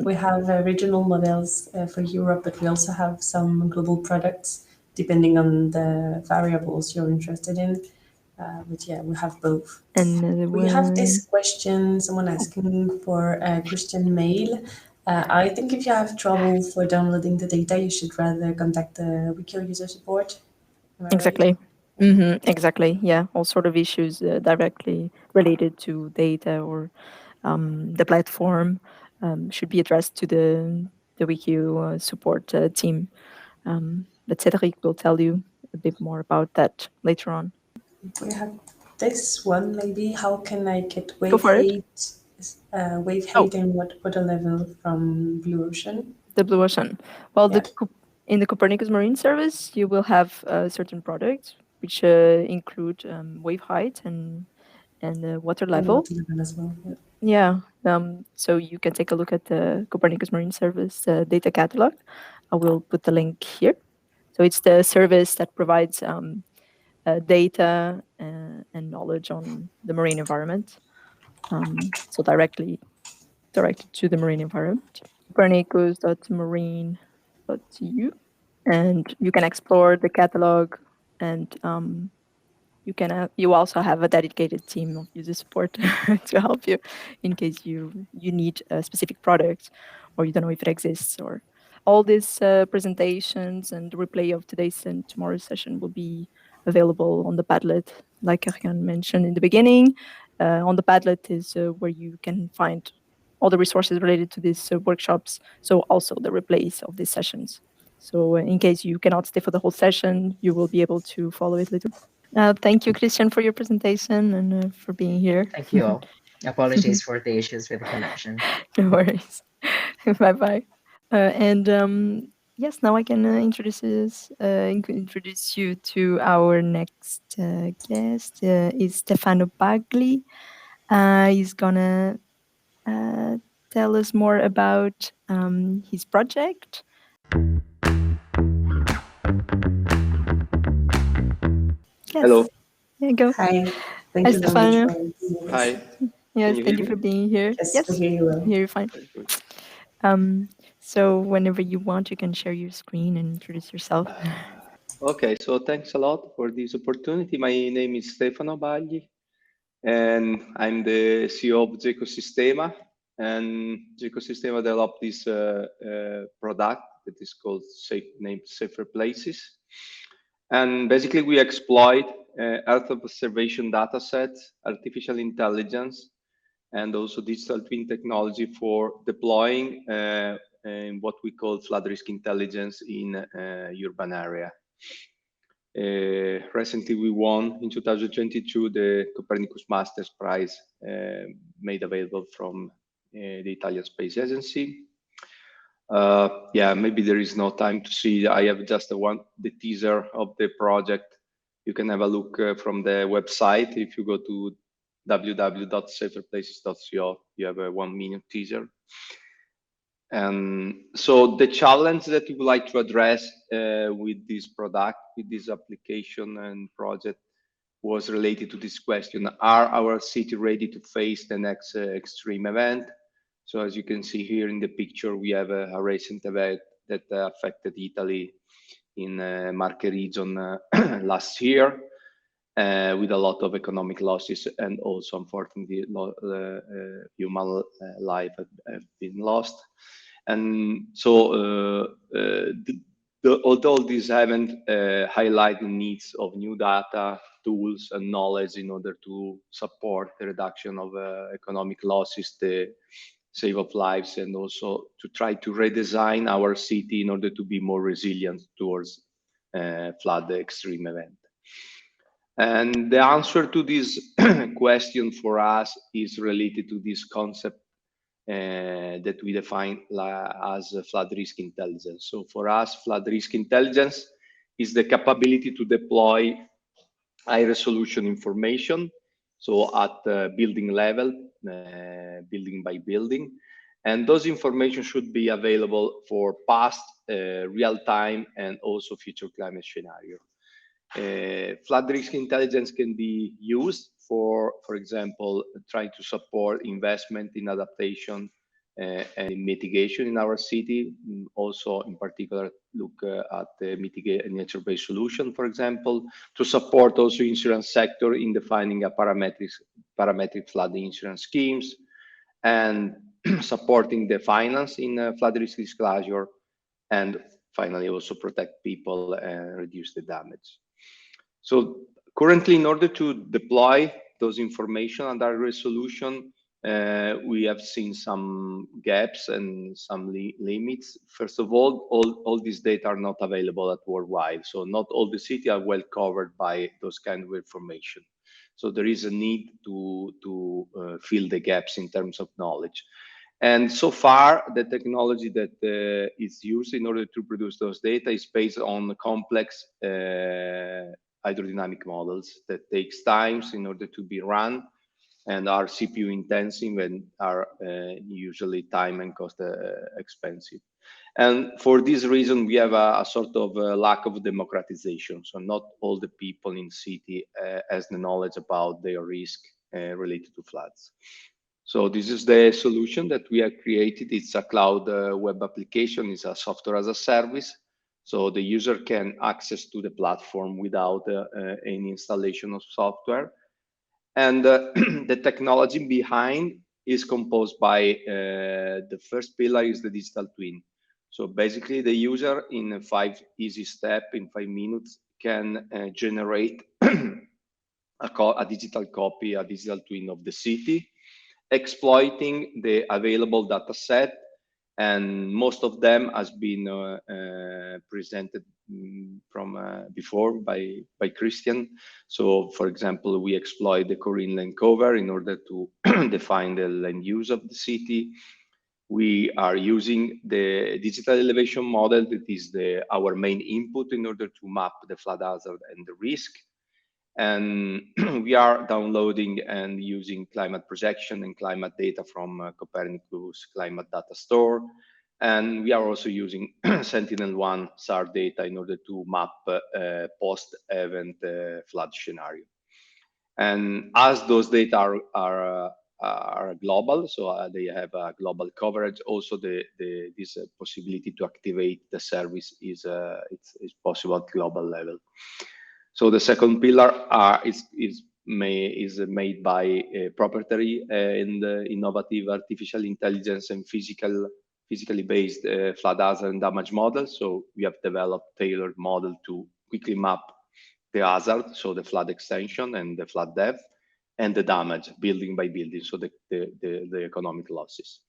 We have regional models for Europe, but we also have some global products depending on the variables you're interested in. But yeah, we have both. We have this question, someone asking for a Cristian mail. I think if you have trouble for downloading the data, you should rather contact the WEkEO user support. Exactly. Right? Exactly. Yeah, all sort of issues directly related to data or the platform should be addressed to the WEkEO support team. But Cédric will tell you a bit more about that later on. We have this one maybe. How can I get wave height and water level from Blue Ocean? The Blue Ocean. Well, in the Copernicus Marine Service, you will have certain products which include wave height and water level. And water level as well. Yeah. So you can take a look at the Copernicus Marine Service data catalog. I will put the link here. So it's the service that provides data and knowledge on the marine environment. So directly to the marine environment. Copernicus.marine.eu, and you can explore the catalog, and you also have a dedicated team of user support to help you in case you need a specific product or you don't know if it exists. Or all these presentations and the replay of today's and tomorrow's session will be available on the Padlet, like Ergane mentioned in the beginning. On the Padlet is where you can find all the resources related to these workshops, so also the replays of these sessions. So in case you cannot stay for the whole session, you will be able to follow it later. Thank you, Cristian, for your presentation and for being here. Thank you all. Apologies for the issues with the connection. No worries. Bye-bye. Yes, now I can introduce you to our next guest. Is Stefano Bagli. He's gonna tell us more about his project. Yes. Hello. There you go. Hi. Thank you very much for being with us. Hi. Yes, you thank hear you for me? being here. Yes, we hear you well. Hear you fine. Very good. So whenever you want, you can share your screen and introduce yourself. Okay, so thanks a lot for this opportunity. My name is Stefano Bagli, and I'm the CEO of GECO Sistema. And GECO Sistema developed this product that is called named Safer Places. And basically, we exploit Earth observation data sets, artificial intelligence, and also digital twin technology for deploying in what we call flood risk intelligence in urban area. Recently, we won in 2022 the Copernicus Masters Prize made available from the Italian Space Agency. Yeah, maybe there is no time to see. I have just the teaser of the project. You can have a look from the website. If you go to www.saferplaces.co, you have a 1 minute teaser. And so the challenge that we would like to address with this product, with this application and project, was related to this question: are our city ready to face the next extreme event? So as you can see here in the picture, we have a recent event that affected Italy in Marche region last year, with a lot of economic losses, and also unfortunately human life have been lost. And so although these haven't highlighted the needs of new data, tools and knowledge in order to support the reduction of economic losses, the save of lives, and also to try to redesign our city in order to be more resilient towards flood extreme event. And the answer to this question for us is related to this concept that we define as flood risk intelligence. So for us, flood risk intelligence is the capability to deploy high resolution information, so at building level, building by building. And those information should be available for past, real time, and also future climate scenario. Flood risk intelligence can be used for example, trying to support investment in adaptation and mitigation in our city. Also, in particular, look at the nature-based solution, for example, to support also insurance sector in defining a parametric flood insurance schemes, and supporting the finance in flood risk disclosure, and finally also protect people and reduce the damage. So currently, in order to deploy those information and our resolution, we have seen some gaps and some limits. First of all these data are not available at worldwide. So not all the cities are well covered by those kind of information. So there is a need to fill the gaps in terms of knowledge. And so far, the technology that is used in order to produce those data is based on complex hydrodynamic models that takes times in order to be run, and are CPU intensive and are usually time and cost expensive. And for this reason, we have a sort of a lack of democratization. So not all the people in city has the knowledge about their risk related to floods. So this is the solution that we have created. It's a cloud web application. It's a software as a service. So the user can access to the platform without any installation of software. And the technology behind is composed by the first pillar is the digital twin. So basically the user in 5 easy steps, in 5 minutes, can generate a digital copy, a digital twin of the city, exploiting the available data set. And most of them has been presented from before by Cristian. So for example, we exploit the Korean land cover in order to define the land use of the city. We are using the digital elevation model that is our main input in order to map the flood hazard and the risk. And we are downloading and using climate projection and climate data from Copernicus Climate Data Store. And we are also using Sentinel-1 SAR data in order to map post-event flood scenario. And as those data are global, so they have a global coverage, also this possibility to activate the service is possible at global level. So the second pillar is made by a proprietary and innovative artificial intelligence and physically based flood hazard and damage models. So we have developed tailored model to quickly map the hazard, so the flood extension and the flood depth, and the damage building by building, so the economic losses.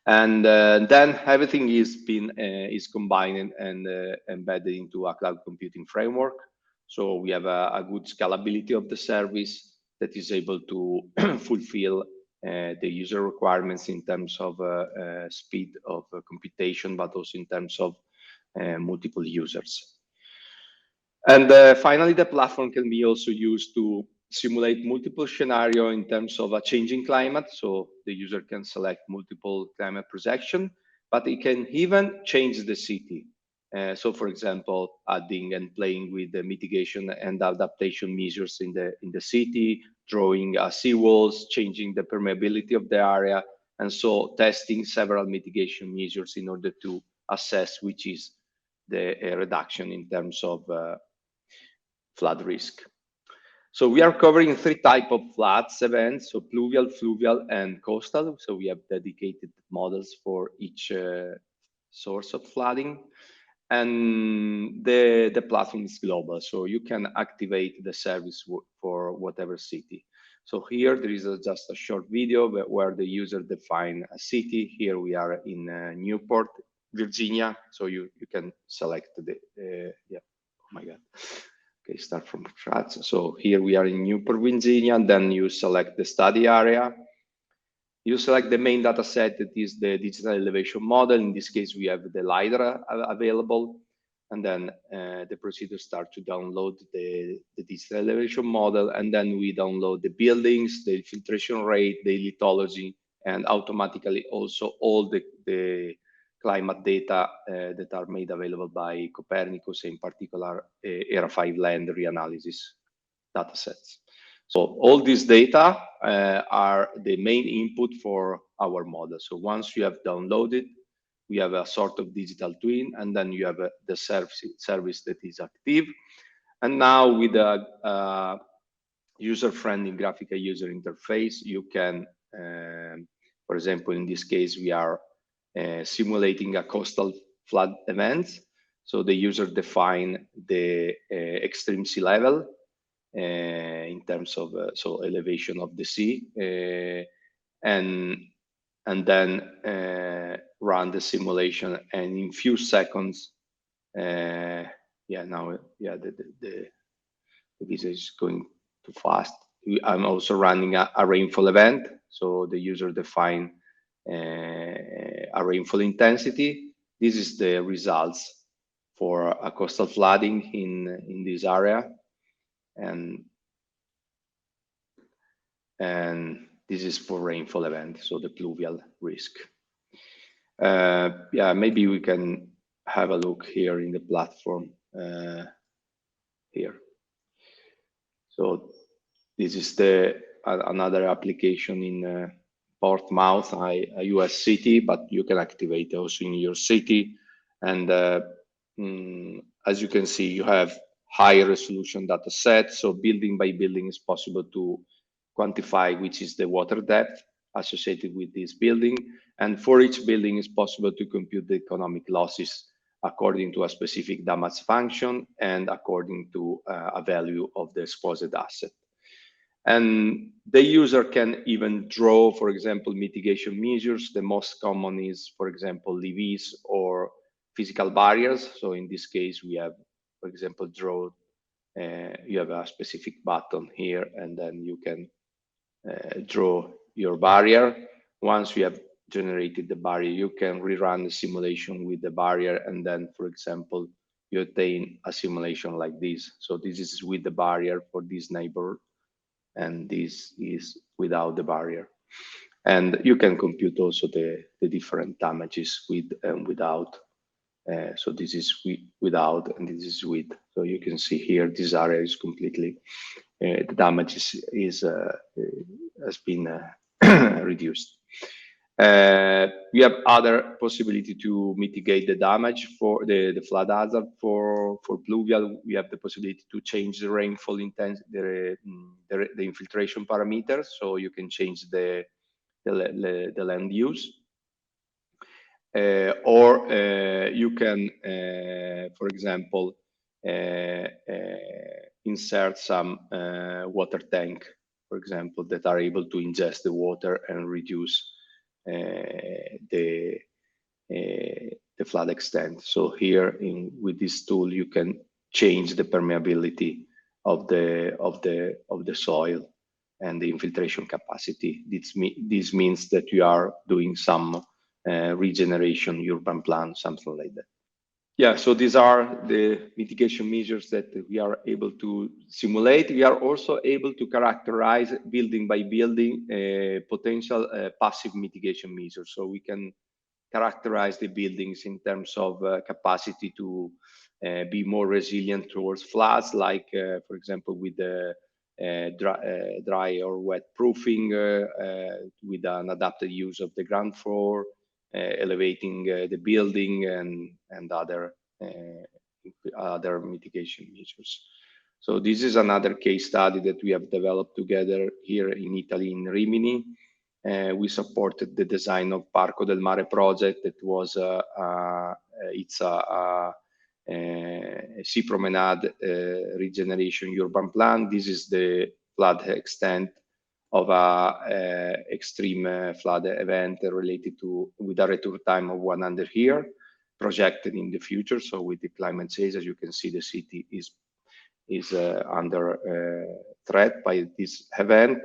And then everything is combined and embedded into a cloud computing framework. So we have a good scalability of the service that is able to fulfill the user requirements in terms of speed of computation, but also in terms of multiple users. And finally, the platform can be also used to simulate multiple scenario in terms of a changing climate. So the user can select multiple climate projection, but it can even change the city. So for example, adding and playing with the mitigation and adaptation measures in the city, drawing seawalls, changing the permeability of the area, and so testing several mitigation measures in order to assess which is the reduction in terms of flood risk. So we are covering 3 types of floods events, so pluvial, fluvial, and coastal. So we have dedicated models for each source of flooding. And the platform is global, so you can activate the service for whatever city. So here there is just a short video where the user define a city. Here we are in Newport, Virginia. So you can select the, yeah, oh my God. Okay, start from scratch. So here we are in Newport, Virginia, and then you select the study area. You select the main data set that is the digital elevation model. In this case, we have the LiDAR available. And then the procedure starts to download the digital elevation model. And then we download the buildings, the filtration rate, the lithology, and automatically also all the climate data that are made available by Copernicus, in particular ERA 5 land reanalysis datasets. So all these data are the main input for our model. So once you have downloaded, we have a sort of digital twin, and then you have the service that is active. And now with a user-friendly graphical user interface, you can, for example, in this case, we are simulating a coastal flood event. So the user define the extreme sea level in terms of so elevation of the sea, and then run the simulation, and in few seconds, yeah, now yeah the visa is going too fast. I'm also running a rainfall event, so the user define a rainfall intensity. This is the results for a coastal flooding in this area, and this is for rainfall event, so the pluvial risk. Yeah, maybe we can have a look here in the platform here. So this is another application in Portsmouth, a US city, but you can activate also in your city. And as you can see, you have higher resolution data set. So building by building is possible to quantify which is the water depth associated with this building. And for each building, it's possible to compute the economic losses according to a specific damage function and according to a value of the exposed asset. And the user can even draw, for example, mitigation measures. The most common is, for example, levees or physical barriers. So in this case, we have, for example, you have a specific button here, and then you can draw your barrier. Once you have generated the barrier, you can rerun the simulation with the barrier, and then, for example, you obtain a simulation like this. So this is with the barrier for this neighbor, and this is without the barrier. And you can compute also the different damages with and without. So this is without, and this is with. So you can see here, this area is completely, the damage has been reduced. We have other possibility to mitigate the damage for the flood hazard for pluvial. We have the possibility to change the rainfall intensity, the infiltration parameters, so you can change the land use. Or you can, for example, insert some water tank, for example, that are able to ingest the water and reduce the flood extent. So here, with this tool, you can change the permeability of the soil and the infiltration capacity. This means that you are doing some regeneration urban plan, something like that. Yeah, so these are the mitigation measures that we are able to simulate. We are also able to characterize building by building potential passive mitigation measures. So we can characterize the buildings in terms of capacity to be more resilient towards floods, like, for example, with the dry or wet proofing, with an adapted use of the ground floor, elevating the building, and other mitigation measures. So this is another case study that we have developed together here in Italy, in Rimini. We supported the design of Parco del Mare project. That was it's a sea promenade regeneration urban plan. This is the flood extent of a extreme flood event related with a return time of 100 years projected in the future. So with the climate change, as you can see, the city is under threat by this event.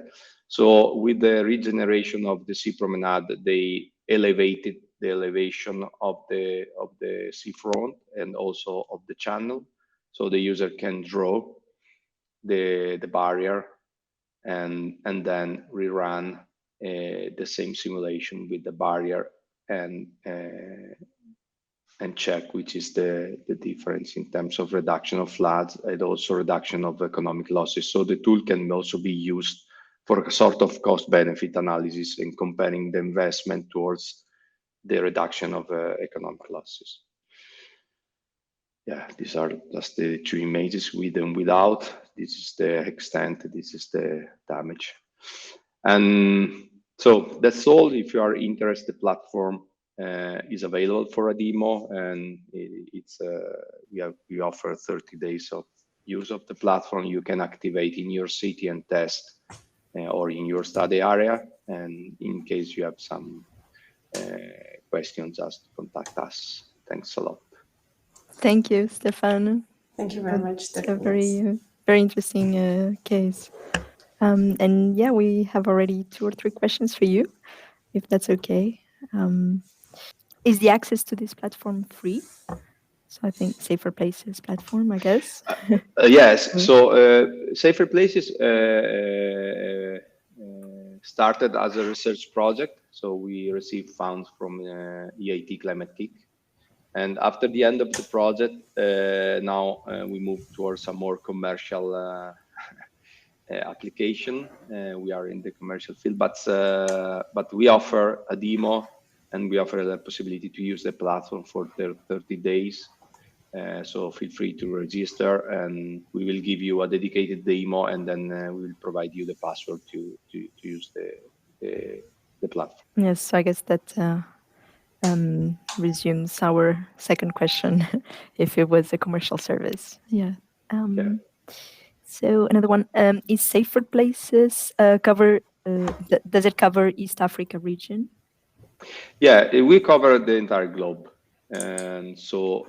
So with the regeneration of the sea promenade, they elevated the elevation of the seafront and also of the channel, so the user can draw the barrier and then rerun the same simulation with the barrier and check which is the difference in terms of reduction of floods and also reduction of economic losses. So the tool can also be used for a sort of cost-benefit analysis and comparing the investment towards the reduction of economic losses. Yeah, these are just the two images, with and without. This is the extent, this is the damage. And so that's all. If you are interested, the platform is available for a demo, and it's we offer 30 days of use of the platform. You can activate in your city and test, or in your study area. And in case you have some questions, just contact us. Thanks a lot. Thank you, Stefano. Thank you very much, Stefano. A very interesting case. And yeah, we have already 2 or 3 questions for you, if that's okay. Is the access to this platform free? So I think Safer Places platform, I guess. Yes. So Safer Places started as a research project. So we received funds from EIT Climate Kick. And after the end of the project, now we move towards a more commercial application. We are in the commercial field, but we offer a demo, and we offer the possibility to use the platform for 30 days. So feel free to register, and we will give you a dedicated demo, and then we will provide you the password to use the platform. Yes, so I guess that resumes our second question, if it was a commercial service. Yeah. So another one, is Safer Places cover? Does it cover East Africa region? Yeah, we cover the entire globe. And so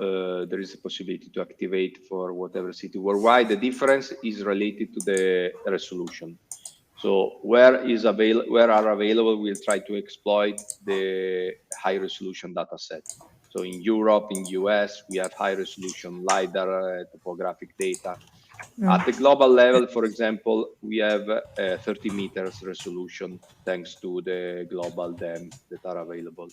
there is a possibility to activate for whatever city worldwide. The difference is related to the resolution. So where are available, we'll try to exploit the high resolution data set. So in Europe, in US, we have high resolution LiDAR, topographic data. At the global level, for example, we have 30 meters resolution thanks to the global dams that are available.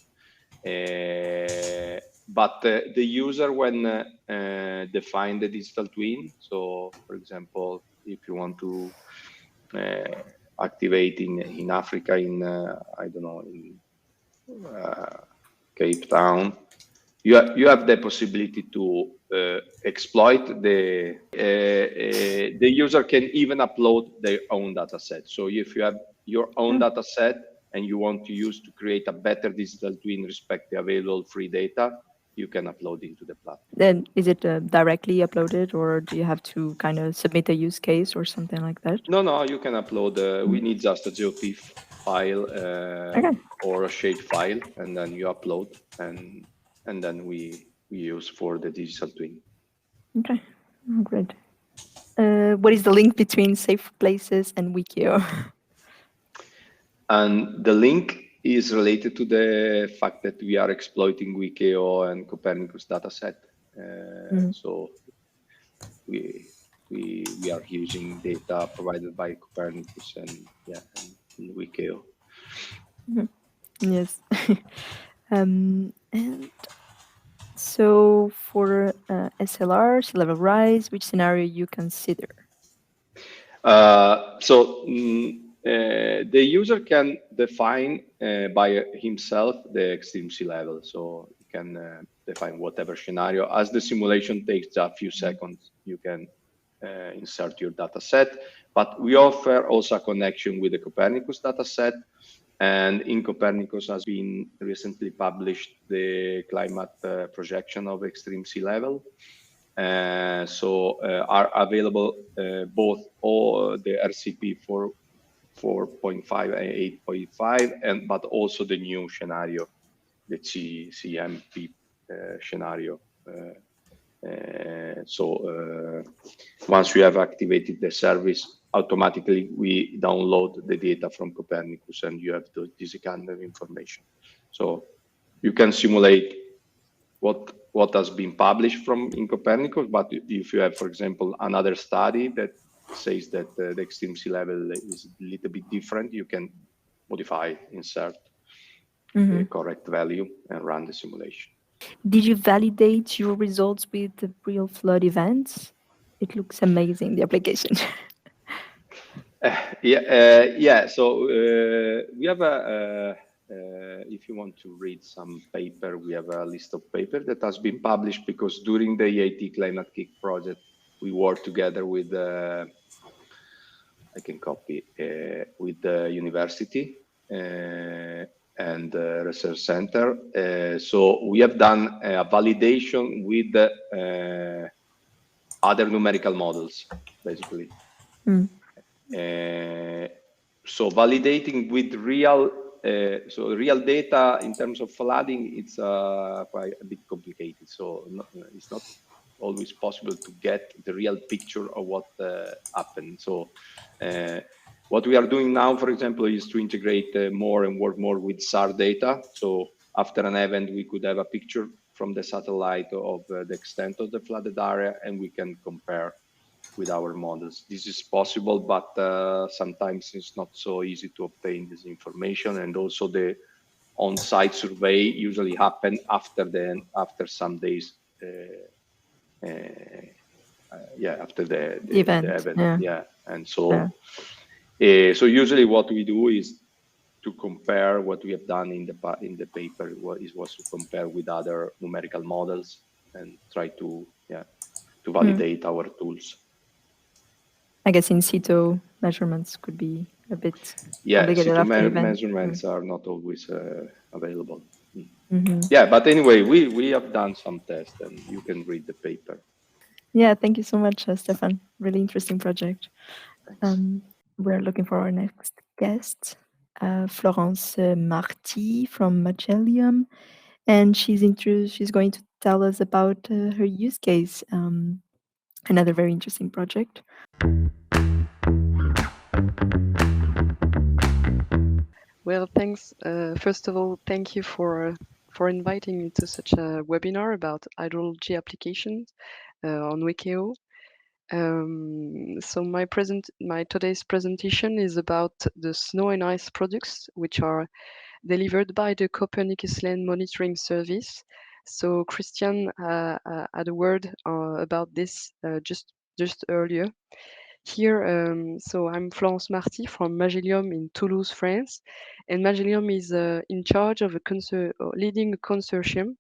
But the user, when define the digital twin, so for example, if you want to activate in Africa, in I don't know, in Cape Town, you have the possibility to exploit the user can even upload their own data set. So if you have your own data set and you want to use to create a better digital twin respect the available free data, you can upload into the platform. Then is it directly uploaded, or do you have to kind of submit a use case or something like that? No, you can upload. We need just a GeoTIFF file or a shape file, and then you upload, and then we use for the digital twin. Okay, great. What is the link between Safe Places and WEkEO? And the link is related to the fact that we are exploiting WEkEO and Copernicus dataset. So we are using data provided by Copernicus and WEkEO. Yes. And so for SLR, sea level rise, which scenario you consider? The user can define by himself the extreme sea level. So you can define whatever scenario. As the simulation takes a few seconds, you can insert your data set. But we offer also a connection with the Copernicus data set. And in Copernicus has been recently published the climate projection of extreme sea level. So are available both all the RCP for 4.5 and 8.5, but also the new scenario, the CMP scenario. So once we have activated the service, automatically we download the data from Copernicus, and you have this kind of information. So you can simulate what has been published in Copernicus, but if you have, for example, another study that says that the extreme sea level is a little bit different, you can modify, insert the correct value and run the simulation. Did you validate your results with the real flood events? It looks amazing, the application. Yeah. So we have if you want to read some paper, we have a list of paper that has been published, because during the EIT Climate Kick project, we worked together with, I can copy, with the university and the research center. So we have done a validation with other numerical models, basically. So validating with real data in terms of flooding, it's quite a bit complicated. So it's not always possible to get the real picture of what happened. So what we are doing now, for example, is to integrate more and work more with SAR data. So after an event, we could have a picture from the satellite of the extent of the flooded area, and we can compare with our models. This is possible, but sometimes it's not so easy to obtain this information, and also the on-site survey usually happen after some days. After the event. Yeah. And so, so usually what we do is to compare what we have done in the paper was to compare with other numerical models and try to validate our tools. I guess in situ measurements could be a bit complicated. Situ measurements are not always available. Yeah, but anyway, we have done some tests, and you can read the paper. Yeah, thank you so much, Stefan. Really interesting project. We're looking for our next guest, Florence Marti from Magellium, and she's going to tell us about her use case. Another very interesting project. Well, thanks. First of all, thank you for inviting me to such a webinar about hydrology applications on WEkEO. So my today's presentation is about the snow and ice products which are delivered by the Copernicus Land Monitoring Service. So Cristian had a word about this just earlier. Here, so I'm Florence Marti from Magellium in Toulouse, France, and Magellium is in charge of leading a consortium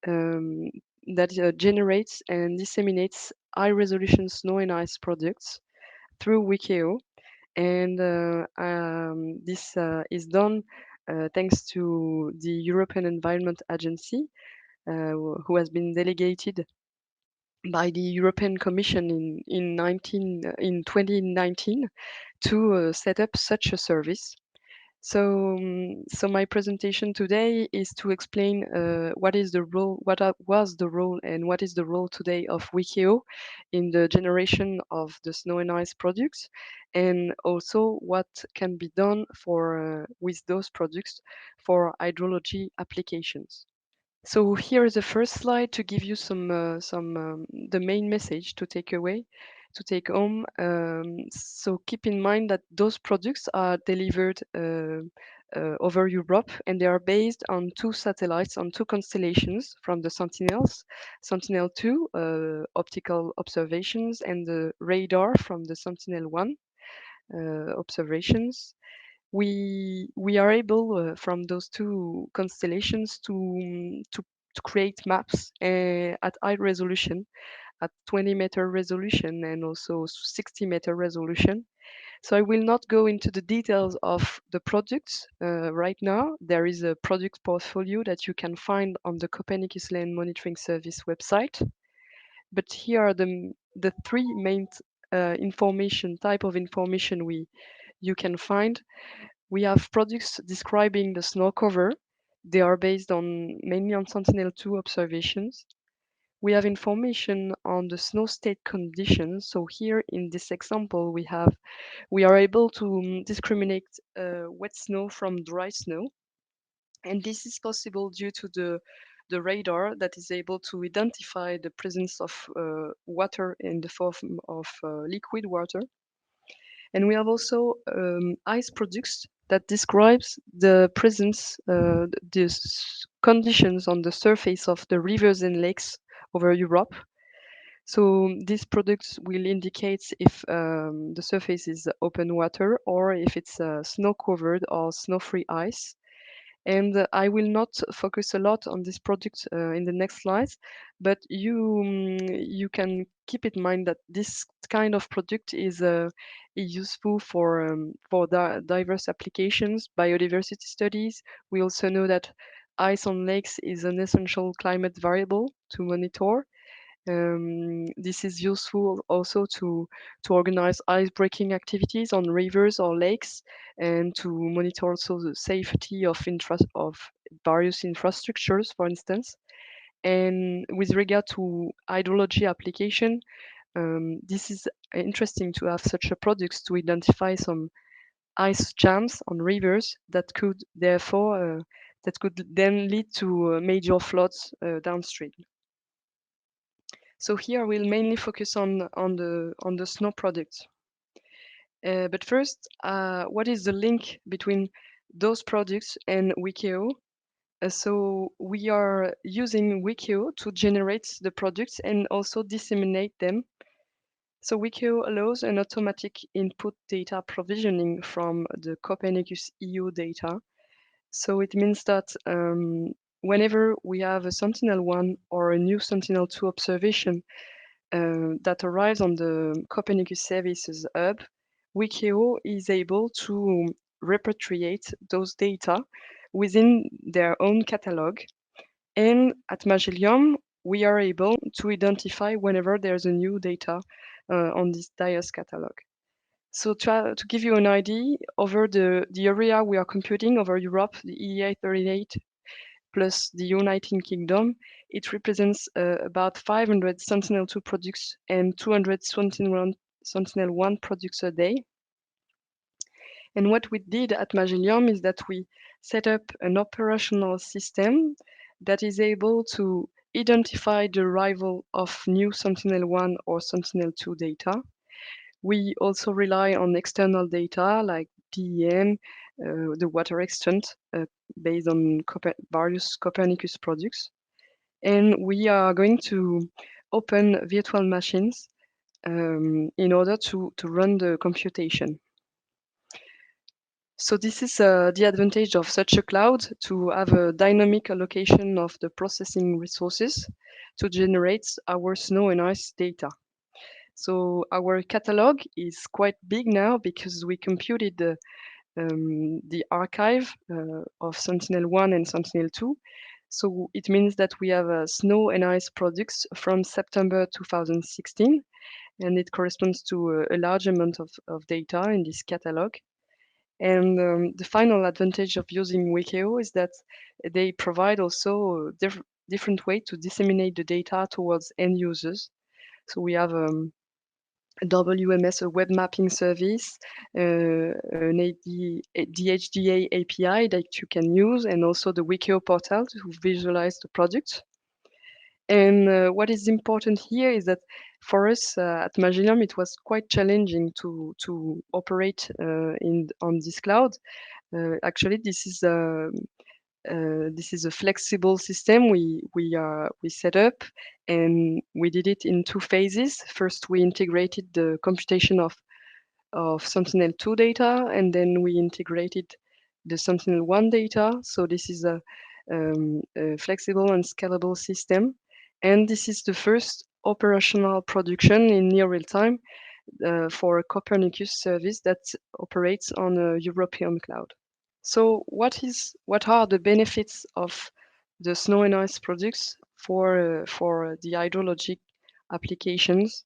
that generates and disseminates high-resolution snow and ice products through WEkEO, and this is done thanks to the European Environment Agency, who has been delegated by the European Commission in 2019 to set up such a service. So my presentation today is to explain what was the role and what is the role today of WEkEO in the generation of the snow and ice products, and also what can be done with those products for hydrology applications. So here is the first slide to give you the main message to take home. So keep in mind that those products are delivered over Europe, and they are based on 2 satellites, on 2 constellations from the Sentinels, Sentinel-2 optical observations, and the radar from the Sentinel-1 observations. We are able from those 2 constellations to create maps at high resolution, at 20-meter resolution and also 60-meter resolution. So I will not go into the details of the products right now. There is a product portfolio that you can find on the Copernicus Land Monitoring Service website. But here are the 3 main type of information you can find. We have products describing the snow cover. They are based mainly on Sentinel-2 observations. We have information on the snow state conditions. So here in this example, we are able to discriminate wet snow from dry snow. And this is possible due to the radar that is able to identify the presence of water in the form of liquid water. And we have also ice products that describes the presence, the conditions on the surface of the rivers and lakes over Europe. So these products will indicate if the surface is open water or if it's snow-covered or snow-free ice. And I will not focus a lot on this product in the next slides, but you can keep in mind that this kind of product is useful for diverse applications, biodiversity studies. We also know that ice on lakes is an essential climate variable to monitor. This is useful also to organize ice-breaking activities on rivers or lakes, and to monitor also the safety of various infrastructures, for instance. And with regard to hydrology application, this is interesting to have such a products to identify some ice jams on rivers that could therefore then lead to major floods downstream. So here we'll mainly focus on the snow products. But first, what is the link between those products and WEkEO? So we are using WEkEO to generate the products and also disseminate them. So WEkEO allows an automatic input data provisioning from the Copernicus EU data. So it means that whenever we have a Sentinel-1 or a new Sentinel-2 observation that arrives on the Copernicus Services Hub, WEkEO is able to repatriate those data within their own catalog. And at Magellium, we are able to identify whenever there's a new data on this DIAS catalog. So to give you an idea, over the area we are computing over Europe, the EEA 38 plus the United Kingdom, it represents about 500 Sentinel-2 products and 200 Sentinel-1 products a day. And what we did at Magellium is that we set up an operational system that is able to identify the arrival of new Sentinel-1 or Sentinel-2 data. We also rely on external data like PEM, the water extent based on various Copernicus products. And we are going to open virtual machines in order to run the computation. So this is the advantage of such a cloud, to have a dynamic allocation of the processing resources to generate our snow and ice data. So our catalog is quite big now because we computed the archive of Sentinel-1 and Sentinel-2. So it means that we have snow and ice products from September 2016, and it corresponds to a large amount of data in this catalog. And the final advantage of using WEkEO is that they provide also a different way to disseminate the data towards end users. So we have a WMS, a web mapping service, an DHDA API that you can use, and also the WEkEO portal to visualize the product. And what is important here is that for us at Magellium, it was quite challenging to operate on this cloud. Actually, this is a flexible system we set up, and we did it in two phases. First, we integrated the computation of Sentinel-2 data, and then we integrated the Sentinel-1 data. So this is a flexible and scalable system. And this is the first operational production in near real time for a Copernicus service that operates on a European cloud. So what are the benefits of the snow and ice products for the hydrologic applications?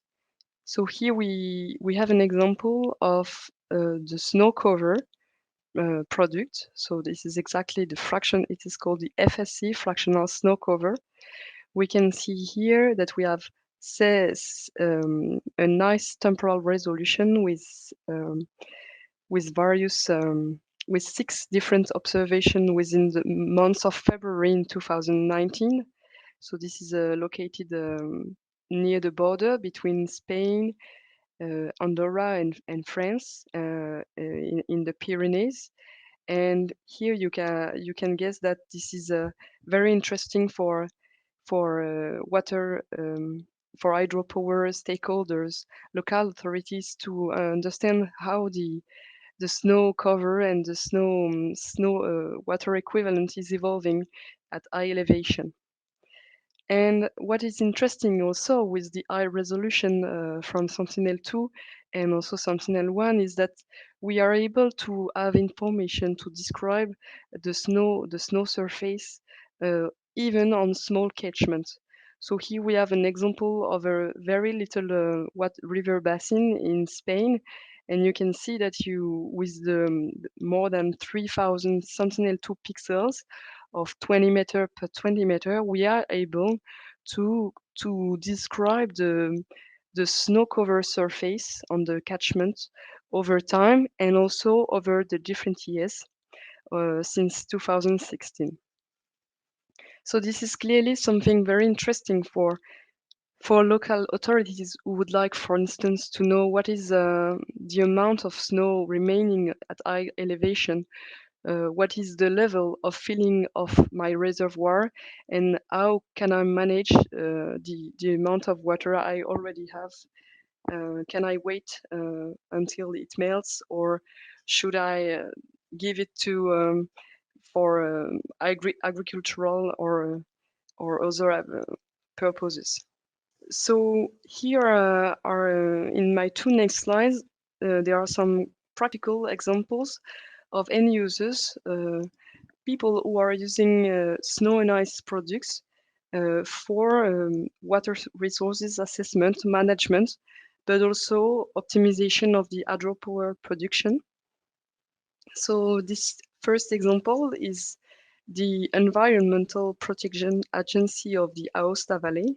So here we have an example of the snow cover product. So this is exactly the fraction. It is called the FSC, fractional snow cover. We can see here that we have a nice temporal resolution with various with 6 different observations within the month of February in 2019. So this is located near the border between Spain, Andorra, and France in the Pyrenees. And here you can guess that this is very interesting for water, for hydropower stakeholders, local authorities, to understand how the snow cover and the snow water equivalent is evolving at high elevation. And what is interesting also with the high resolution from Sentinel-2 and also Sentinel-1 is that we are able to have information to describe the snow surface even on small catchments. So here we have an example of a very little river basin in Spain, and you can see that with the more than 3,000 Sentinel-2 pixels of 20 meter per 20 meter, we are able to describe the snow cover surface on the catchment over time and also over the different years since 2016. So this is clearly something very interesting for local authorities who would like, for instance, to know what is the amount of snow remaining at high elevation what is the level of filling of my reservoir, and how can I manage the amount of water I already have. Can I wait until it melts, or should I give it to for agricultural or other purposes? So here are in my two next slides, there are some practical examples of end users, people who are using snow and ice products for water resources assessment, management, but also optimization of the hydropower production. So this first example is the Environmental Protection Agency of the Aosta Valley.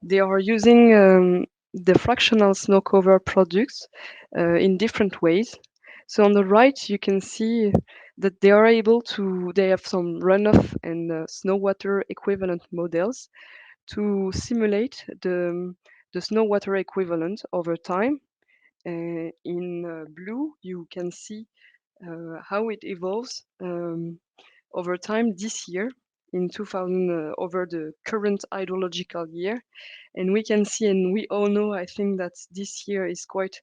They are using the fractional snow cover products in different ways. So on the right, you can see that they are able to, they have some runoff and snow water equivalent models to simulate the snow water equivalent over time. In blue, you can see how it evolves over time this year in 2000 over the current hydrological year. And we can see, and we all know, I think that this year is quite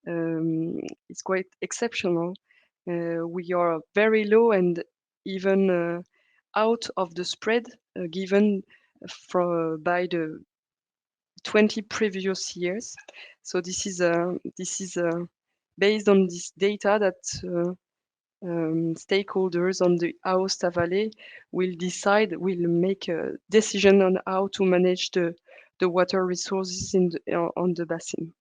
it's quite exceptional. We are very low and even out of the spread given by the 20 previous years. So this is based on this data that stakeholders on the Aosta Valley will make a decision on how to manage the water resources on the basin.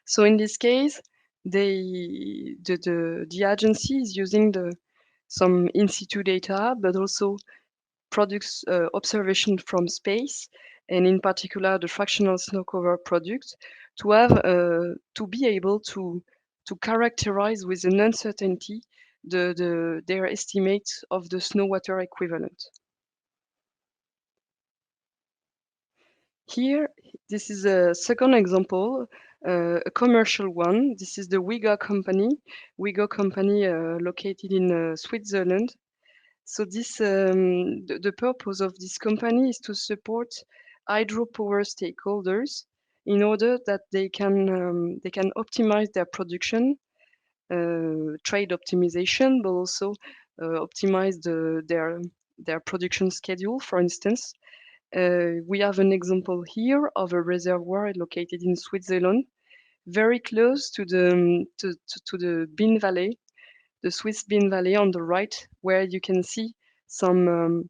So in this case, the agency is using some in situ data, but also products observation from space, and in particular the fractional snow cover products, to have to be able to characterize with an uncertainty their estimates of the snow water equivalent. Here, this is a second example, a commercial one. This is the WEkEO company. WEkEO company located in Switzerland. So this the purpose of this company is to support hydropower stakeholders in order that they can optimize their production, trade optimization, but also optimize their production schedule. For instance, we have an example here of a reservoir located in Switzerland, very close to the Bin Valley, the Swiss Bin Valley on the right, where you can see some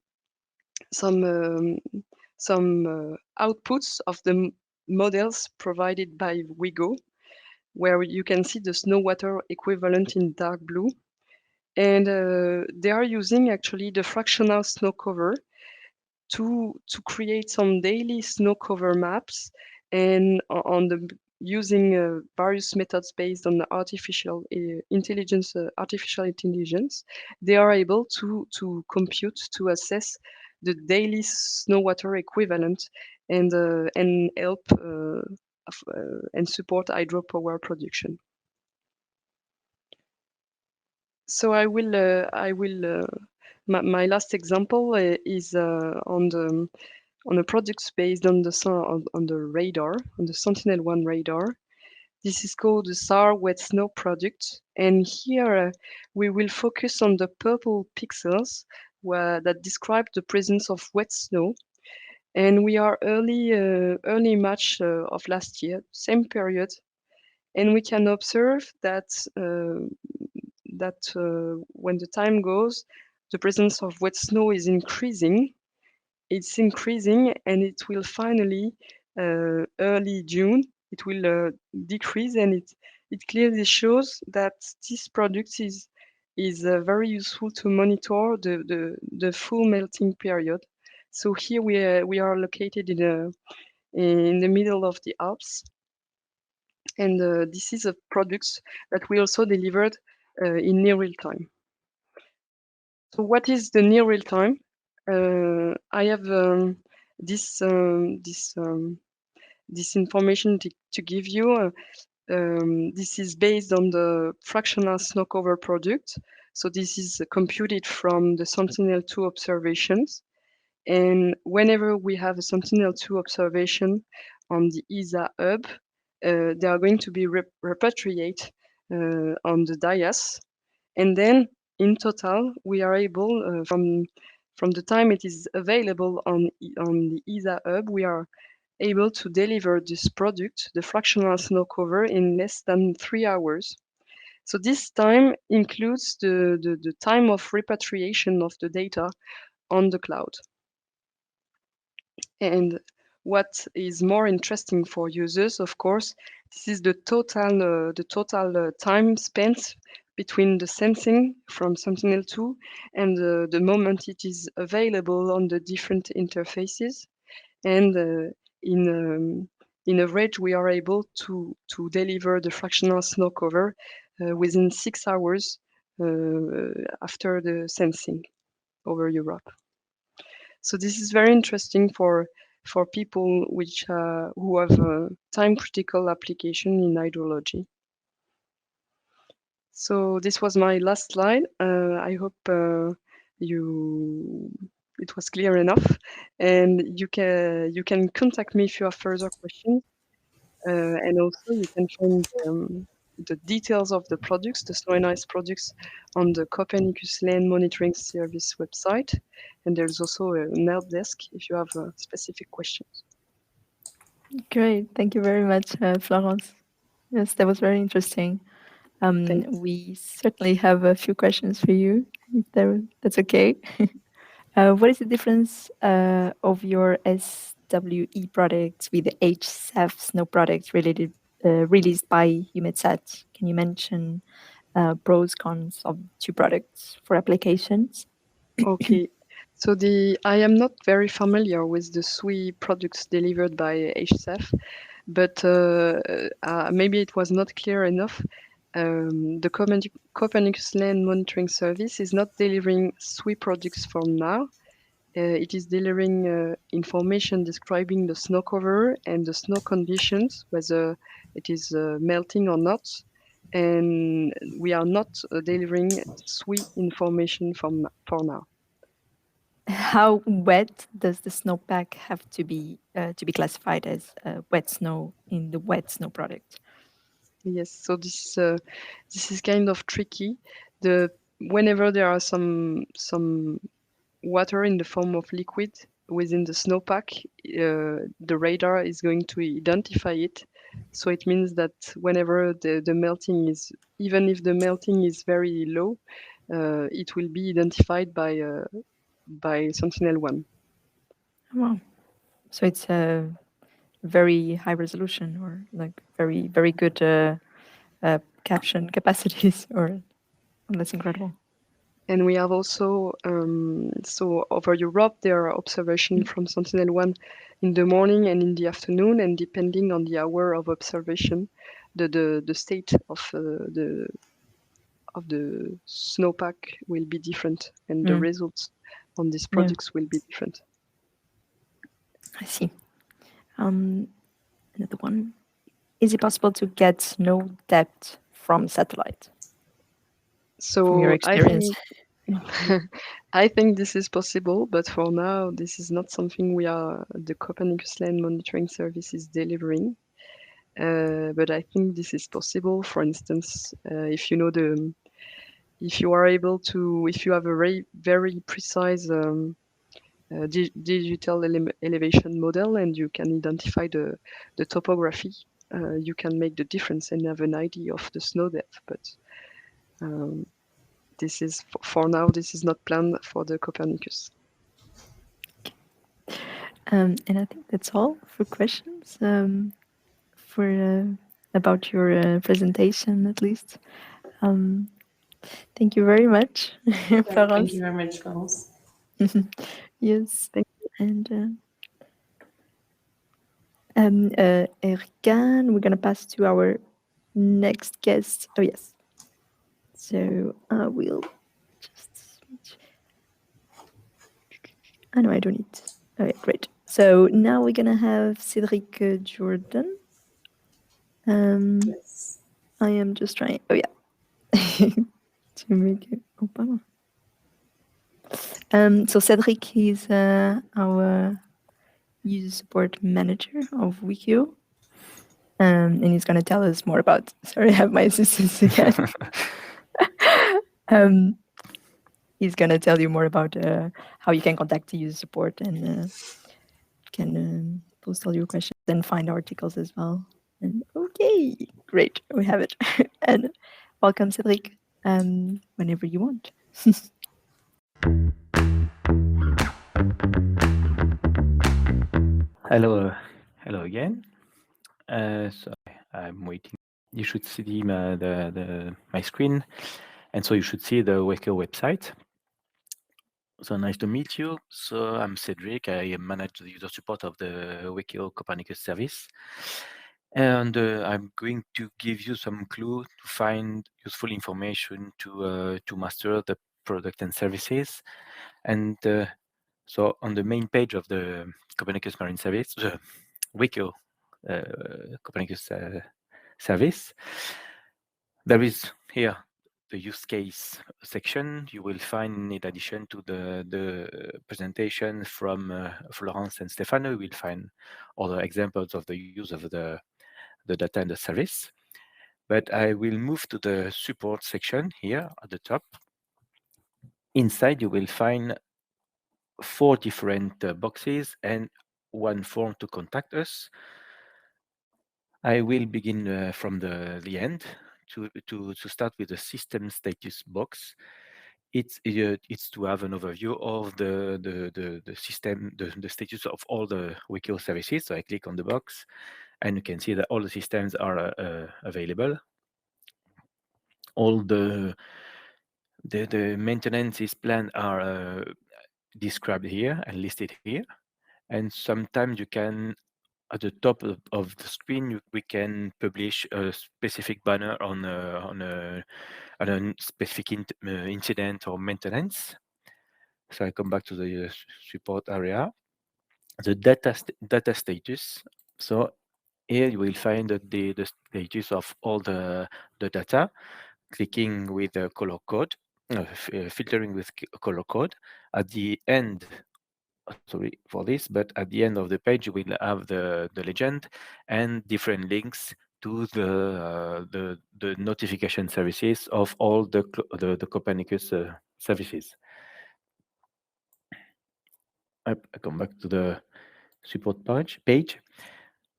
outputs of the models provided by WEkEO, where you can see the snow water equivalent in dark blue. And they are using actually the fractional snow cover to create some daily snow cover maps, and using various methods based on the artificial intelligence, they are able to compute, to assess the daily snow water equivalent, and help and support hydropower production. So my last example is on a product based on the radar, on the Sentinel-1 radar. This is called the SAR wet snow product, and here we will focus on the purple pixels that describe the presence of wet snow. And we are early March of last year, same period, and we can observe that when the time goes, the presence of wet snow is increasing. It's increasing, and it will finally, early June, it will decrease, and it clearly shows that this product is very useful to monitor the full melting period. So here we are located in the middle of the Alps, and this is a product that we also delivered in near real time. So what is the near real time? I have this information to give you. This is based on the fractional snow cover product. So this is computed from the Sentinel-2 observations. And whenever we have a Sentinel-2 observation on the ESA hub, they are going to be repatriated on the DIAS. And then in total, we are able, from the time it is available on the ESA hub, we are able to deliver this product, the fractional snow cover, in less than 3 hours. So this time includes the time of repatriation of the data on the cloud. And what is more interesting for users, of course, this is the total time spent between the sensing from Sentinel-2 and the moment it is available on the different interfaces. And in average, we are able to deliver the fractional snow cover within 6 hours after the sensing over Europe. So this is very interesting for people which who have a time critical application in hydrology. So this was my last slide. I hope it was clear enough, and you can contact me if you have further questions, and also you can find the details of the products, the snow and ice products, on the Copernicus Land Monitoring Service website, and there's also an help desk if you have specific questions. Great, thank you very much, Florence. Yes, that was very interesting. We certainly have a few questions for you, if that's okay. What is the difference of your SWE products with the HSAF snow products released by EUMETSAT? Can you mention pros, cons of two products for applications? Okay, so I am not very familiar with the SWE products delivered by HSAF, but maybe it was not clear enough. The Copernicus Land Monitoring Service is not delivering SWE products for now. It is delivering information describing the snow cover and the snow conditions, whether it is melting or not. And we are not delivering SWE information for now. How wet does the snowpack have to be classified as wet snow in the wet snow product? Yes, so this is kind of tricky. Whenever there are some water in the form of liquid within the snowpack, the radar is going to identify it. So it means that whenever the melting is, even if the melting is very low, it will be identified by Sentinel-1. Wow. So it's a very high resolution, or like very, very good caption capacities, or that's incredible. And we have also, so over Europe, there are observations from Sentinel-1 in the morning and in the afternoon, and depending on the hour of observation, the state of the snowpack will be different, and the results on these products will be different. I see. Another one. Is it possible to get snow depth from satellite? So from your experience. I think this is possible, but for now, this is not something the Copernicus Land Monitoring Service is delivering. But I think this is possible. For instance, if you are able to, if you have a very precise digital elevation model and you can identify the topography, you can make the difference and have an idea of the snow depth. But this is, for now, this is not planned for the Copernicus. And I think that's all for questions about your presentation, at least. Thank you very much, Florence. Thank you very much, Florence. Yes, thank you. And Ergane, we're going to pass to our next guest. Oh, yes. So I will just switch. Oh, no, I don't need. Okay, great. So now we're going to have Cédric Giodan. Yes. I am just trying. Oh, yeah. to make it open. So Cédric is our user support manager of WEkEO. And he's going to tell us more about, sorry, I have my assistants again. He's going to tell you more about how you can contact the user support and can post all your questions and find articles as well. And okay, great, we have it. And welcome, Cédric, whenever you want. Hello again. So I'm waiting. You should see my screen, and so you should see the WEkEO website. So nice to meet you. So I'm Cédric. I manage the user support of the WEkEO Copernicus service, and I'm going to give you some clue to find useful information to master the product and services. And so on the main page of the Copernicus Marine Service, the WEkEO Copernicus service, there is here the use case section. You will find, in addition to the presentation from Florence and Stefano, you will find other examples of the use of the data and the service. But I will move to the support section here at the top. Inside, you will find 4 different boxes and 1 form to contact us. I will begin from the end to start with the system status box. It's to have an overview of the system, the status of all the WEkEO services. So I click on the box, and you can see that all the systems are available. All the maintenance plans are described here and listed here. And sometimes you can, at the top of the screen, we can publish a specific banner on a specific incident or maintenance. So I come back to the support area. The data status. So here you will find the status of all the data. Clicking with the color code, filtering with color code. At the end, sorry for this, but at the end of the page, you will have the legend and different links to the notification services of all the Copernicus services. I come back to the support page.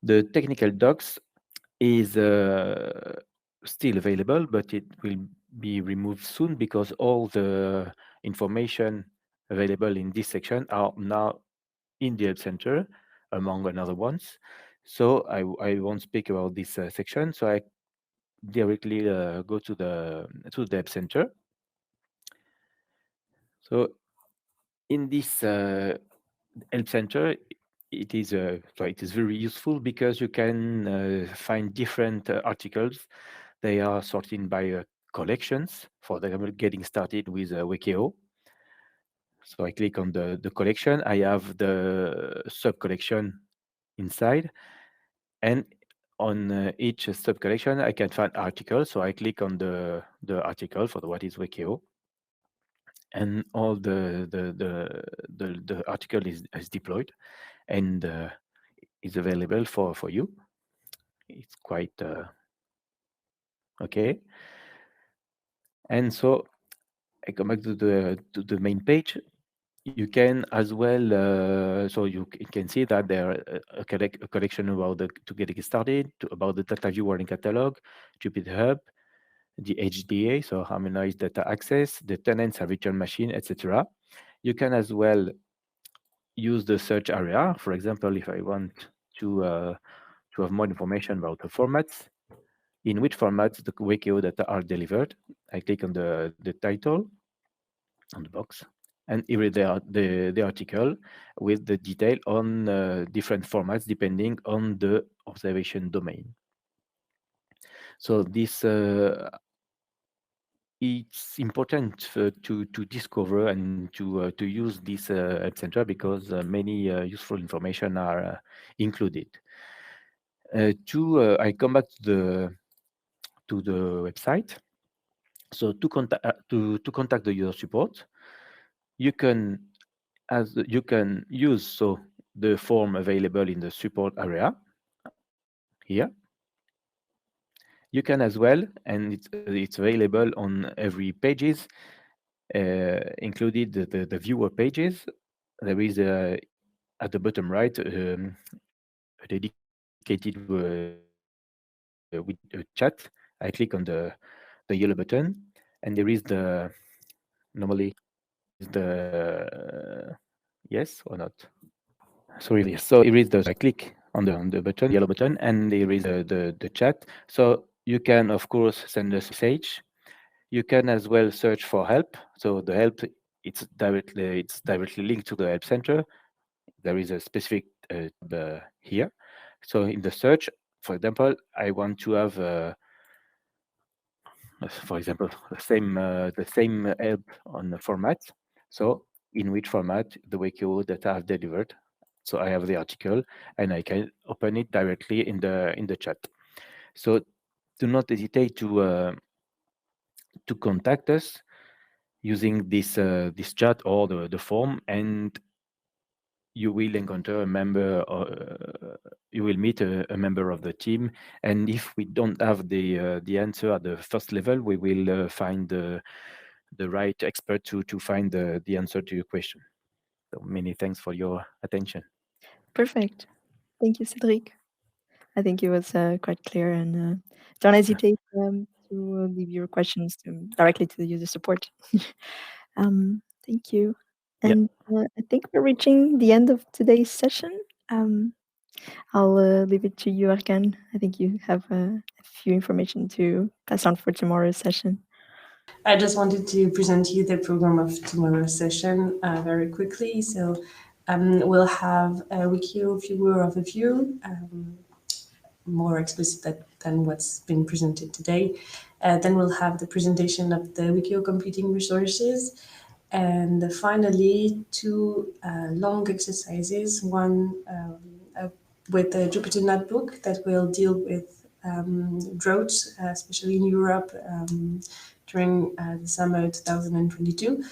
The technical docs is still available, but it will be removed soon because all the information available in this section are now in the Help Center, among other ones. So I won't speak about this section. So I directly go to the Help Center. So in this Help Center, it is very useful because you can find different articles. They are sorted by collections. For example, getting started with WEkEO. So I click on the collection. I have the sub collection inside, and on each sub collection I can find articles. So I click on the article for what is WEkEO, and all the article is deployed and is available for you. It's quite okay. And so I come back to the main page. You can as well, so you can see that there are a collection about to get started, about the data viewer and catalog, Jupyter Hub, the HDA, so harmonized data access, the tenants and virtual machine, etc. You can as well use the search area. For example, if I want to have more information about the formats, in which formats the WEkEO data are delivered, I click on the title on the box, and here is the article with the detail on different formats depending on the observation domain. So this it's important to discover and to use this Help Center because many useful information are included. I come back to the website. So to contact the user support, you can use the form available in the support area here. You can as well, and it's available on every pages, included the viewer pages. There is at the bottom right a dedicated with a chat. I click on the yellow button, and there is normally is the yes or not. Sorry, yes. So here is I click on the button, yellow button, and there is the chat. So you can of course send us a message. You can as well search for help. So the help it's directly linked to the help center. There is a specific tab here. So in the search, for example, I want to have for example the same help on the format. So in which format the WEkEO that I have delivered. So I have the article and I can open it directly in the chat. So do not hesitate to contact us using this chat or the form, and you will encounter a member, or you will meet a member of the team. And if we don't have the answer at the first level, we will find the right expert to find the answer to your question. So many thanks for your attention. Perfect. Thank you, Cédric. I think it was quite clear, and don't hesitate to leave your questions directly to the user support. Thank you. And I think we're reaching the end of today's session. I'll leave it to you, Ergane. I think you have a few information to pass on for tomorrow's session. I just wanted to present you the program of tomorrow's session very quickly. So we'll have a WEkEO viewer overview, more explicit than what's been presented today. Then we'll have the presentation of the WEkEO computing resources. And finally, two long exercises, one with the Jupyter Notebook that will deal with drought, especially in Europe, during the summer 2022.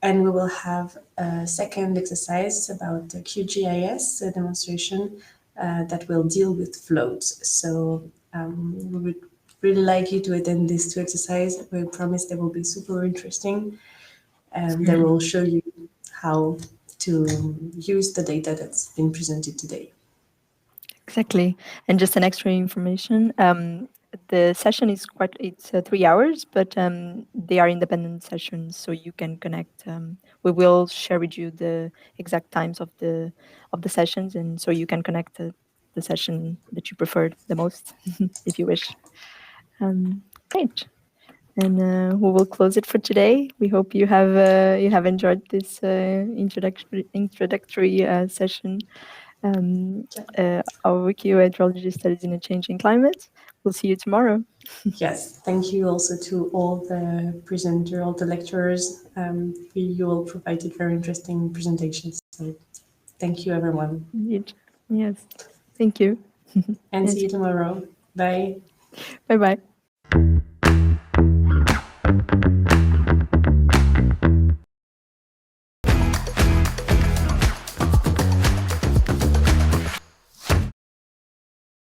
And we will have a second exercise about the QGIS demonstration that will deal with floats. So we would really like you to attend these two exercises. We promise they will be super interesting, and they will show you how to use the data that's been presented today. Exactly. And just an extra information, the session is it's 3 hours, but they are independent sessions, so you can connect. We will share with you the exact times of the sessions, and so you can connect the session that you preferred the most, if you wish. Great. And we will close it for today. We hope you have enjoyed this introductory session. Our WEkEO Hydrology Studies in a Changing Climate. We'll see you tomorrow. Yes, thank you also to all the presenters, all the lecturers. You all provided very interesting presentations. So thank you, everyone. Yes, thank you. And see you tomorrow. Bye. Bye-bye.